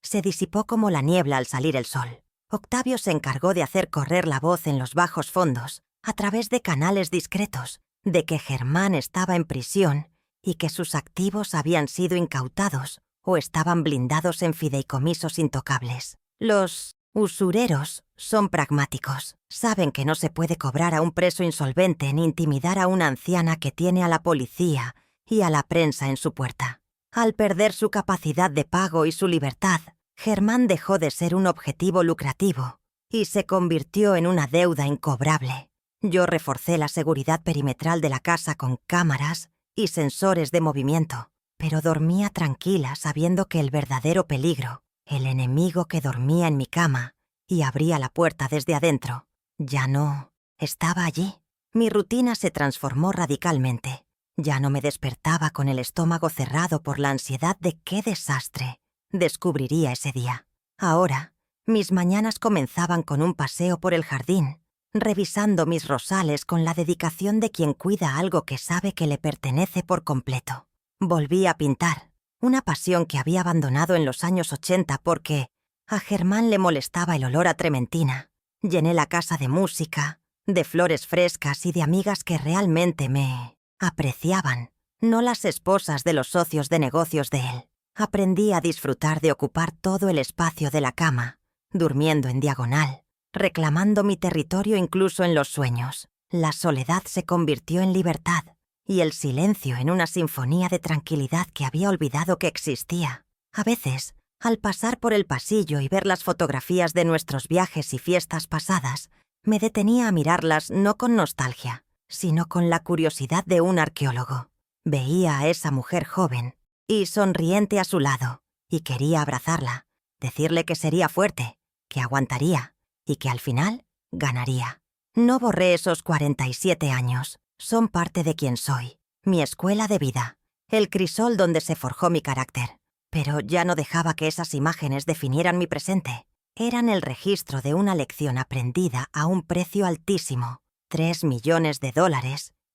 se disipó como la niebla al salir el sol. Octavio se encargó de hacer correr la voz en los bajos fondos, a través de canales discretos, de que Germán estaba en prisión y que sus activos habían sido incautados o estaban blindados en fideicomisos intocables. Los usureros son pragmáticos. Saben que no se puede cobrar a un preso insolvente ni intimidar a una anciana que tiene a la policía y a la prensa en su puerta. Al perder su capacidad de pago y su libertad, Germán dejó de ser un objetivo lucrativo y se convirtió en una deuda incobrable. Yo reforcé la seguridad perimetral de la casa con cámaras y sensores de movimiento, pero dormía tranquila sabiendo que el verdadero peligro, el enemigo que dormía en mi cama y abría la puerta desde adentro, ya no estaba allí. Mi rutina se transformó radicalmente. Ya no me despertaba con el estómago cerrado por la ansiedad de qué desastre descubriría ese día. Ahora, mis mañanas comenzaban con un paseo por el jardín, revisando mis rosales con la dedicación de quien cuida algo que sabe que le pertenece por completo. Volví a pintar, una pasión que había abandonado en los años 80 porque a Germán le molestaba el olor a trementina. Llené la casa de música, de flores frescas y de amigas que realmente me apreciaban, no las esposas de los socios de negocios de él. Aprendí a disfrutar de ocupar todo el espacio de la cama, durmiendo en diagonal, reclamando mi territorio incluso en los sueños. La soledad se convirtió en libertad y el silencio en una sinfonía de tranquilidad que había olvidado que existía. A veces, al pasar por el pasillo y ver las fotografías de nuestros viajes y fiestas pasadas, me detenía a mirarlas no con nostalgia, sino con la curiosidad de un arqueólogo. Veía a esa mujer joven y sonriente a su lado, y quería abrazarla, decirle que sería fuerte, que aguantaría, y que al final ganaría. No borré esos 47 años, son parte de quien soy, mi escuela de vida, el crisol donde se forjó mi carácter. Pero ya no dejaba que esas imágenes definieran mi presente. Eran el registro de una lección aprendida a un precio altísimo, $3 millones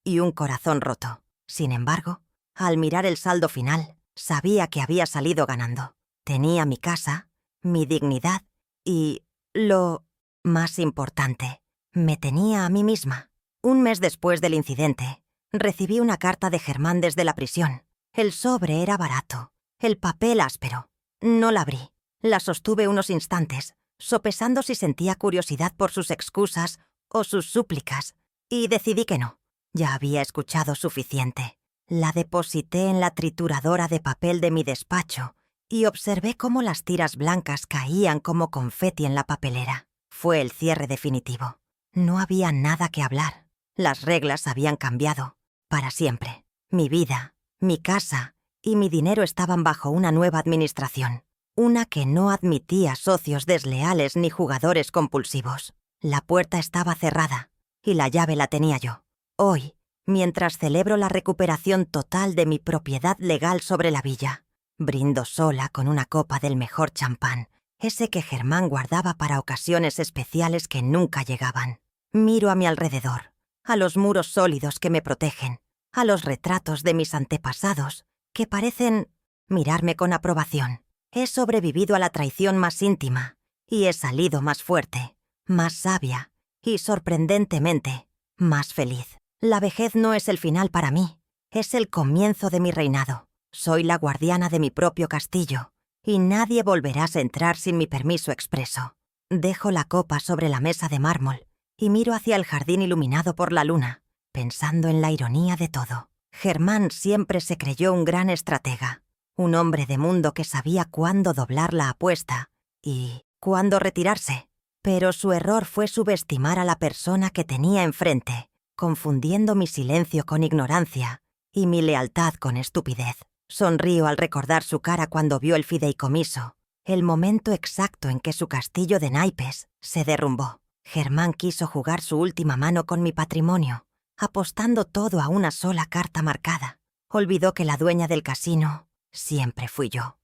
y un corazón roto. Sin embargo, al mirar el saldo final, sabía que había salido ganando. Tenía mi casa, mi dignidad y, lo más importante, me tenía a mí misma. Un mes después del incidente, recibí una carta de Germán desde la prisión. El sobre era barato, el papel áspero. No la abrí. La sostuve unos instantes, sopesando si sentía curiosidad por sus excusas o sus súplicas, y decidí que no. Ya había escuchado suficiente. La deposité en la trituradora de papel de mi despacho y observé cómo las tiras blancas caían como confeti en la papelera. Fue el cierre definitivo. No había nada que hablar. Las reglas habían cambiado. Para siempre. Mi vida, mi casa y mi dinero estaban bajo una nueva administración. Una que no admitía socios desleales ni jugadores compulsivos. La puerta estaba cerrada y la llave la tenía yo. Hoy, mientras celebro la recuperación total de mi propiedad legal sobre la villa, brindo sola con una copa del mejor champán, ese que Germán guardaba para ocasiones especiales que nunca llegaban. Miro a mi alrededor, a los muros sólidos que me protegen, a los retratos de mis antepasados, que parecen mirarme con aprobación. He sobrevivido a la traición más íntima y he salido más fuerte, más sabia y, sorprendentemente, más feliz. La vejez no es el final para mí, es el comienzo de mi reinado. Soy la guardiana de mi propio castillo y nadie volverá a entrar sin mi permiso expreso. Dejo la copa sobre la mesa de mármol y miro hacia el jardín iluminado por la luna, pensando en la ironía de todo. Germán siempre se creyó un gran estratega, un hombre de mundo que sabía cuándo doblar la apuesta y cuándo retirarse. Pero su error fue subestimar a la persona que tenía enfrente, confundiendo mi silencio con ignorancia y mi lealtad con estupidez. Sonrío al recordar su cara cuando vio el fideicomiso, el momento exacto en que su castillo de naipes se derrumbó. Germán quiso jugar su última mano con mi patrimonio, apostando todo a una sola carta marcada. Olvidó que la dueña del casino siempre fui yo.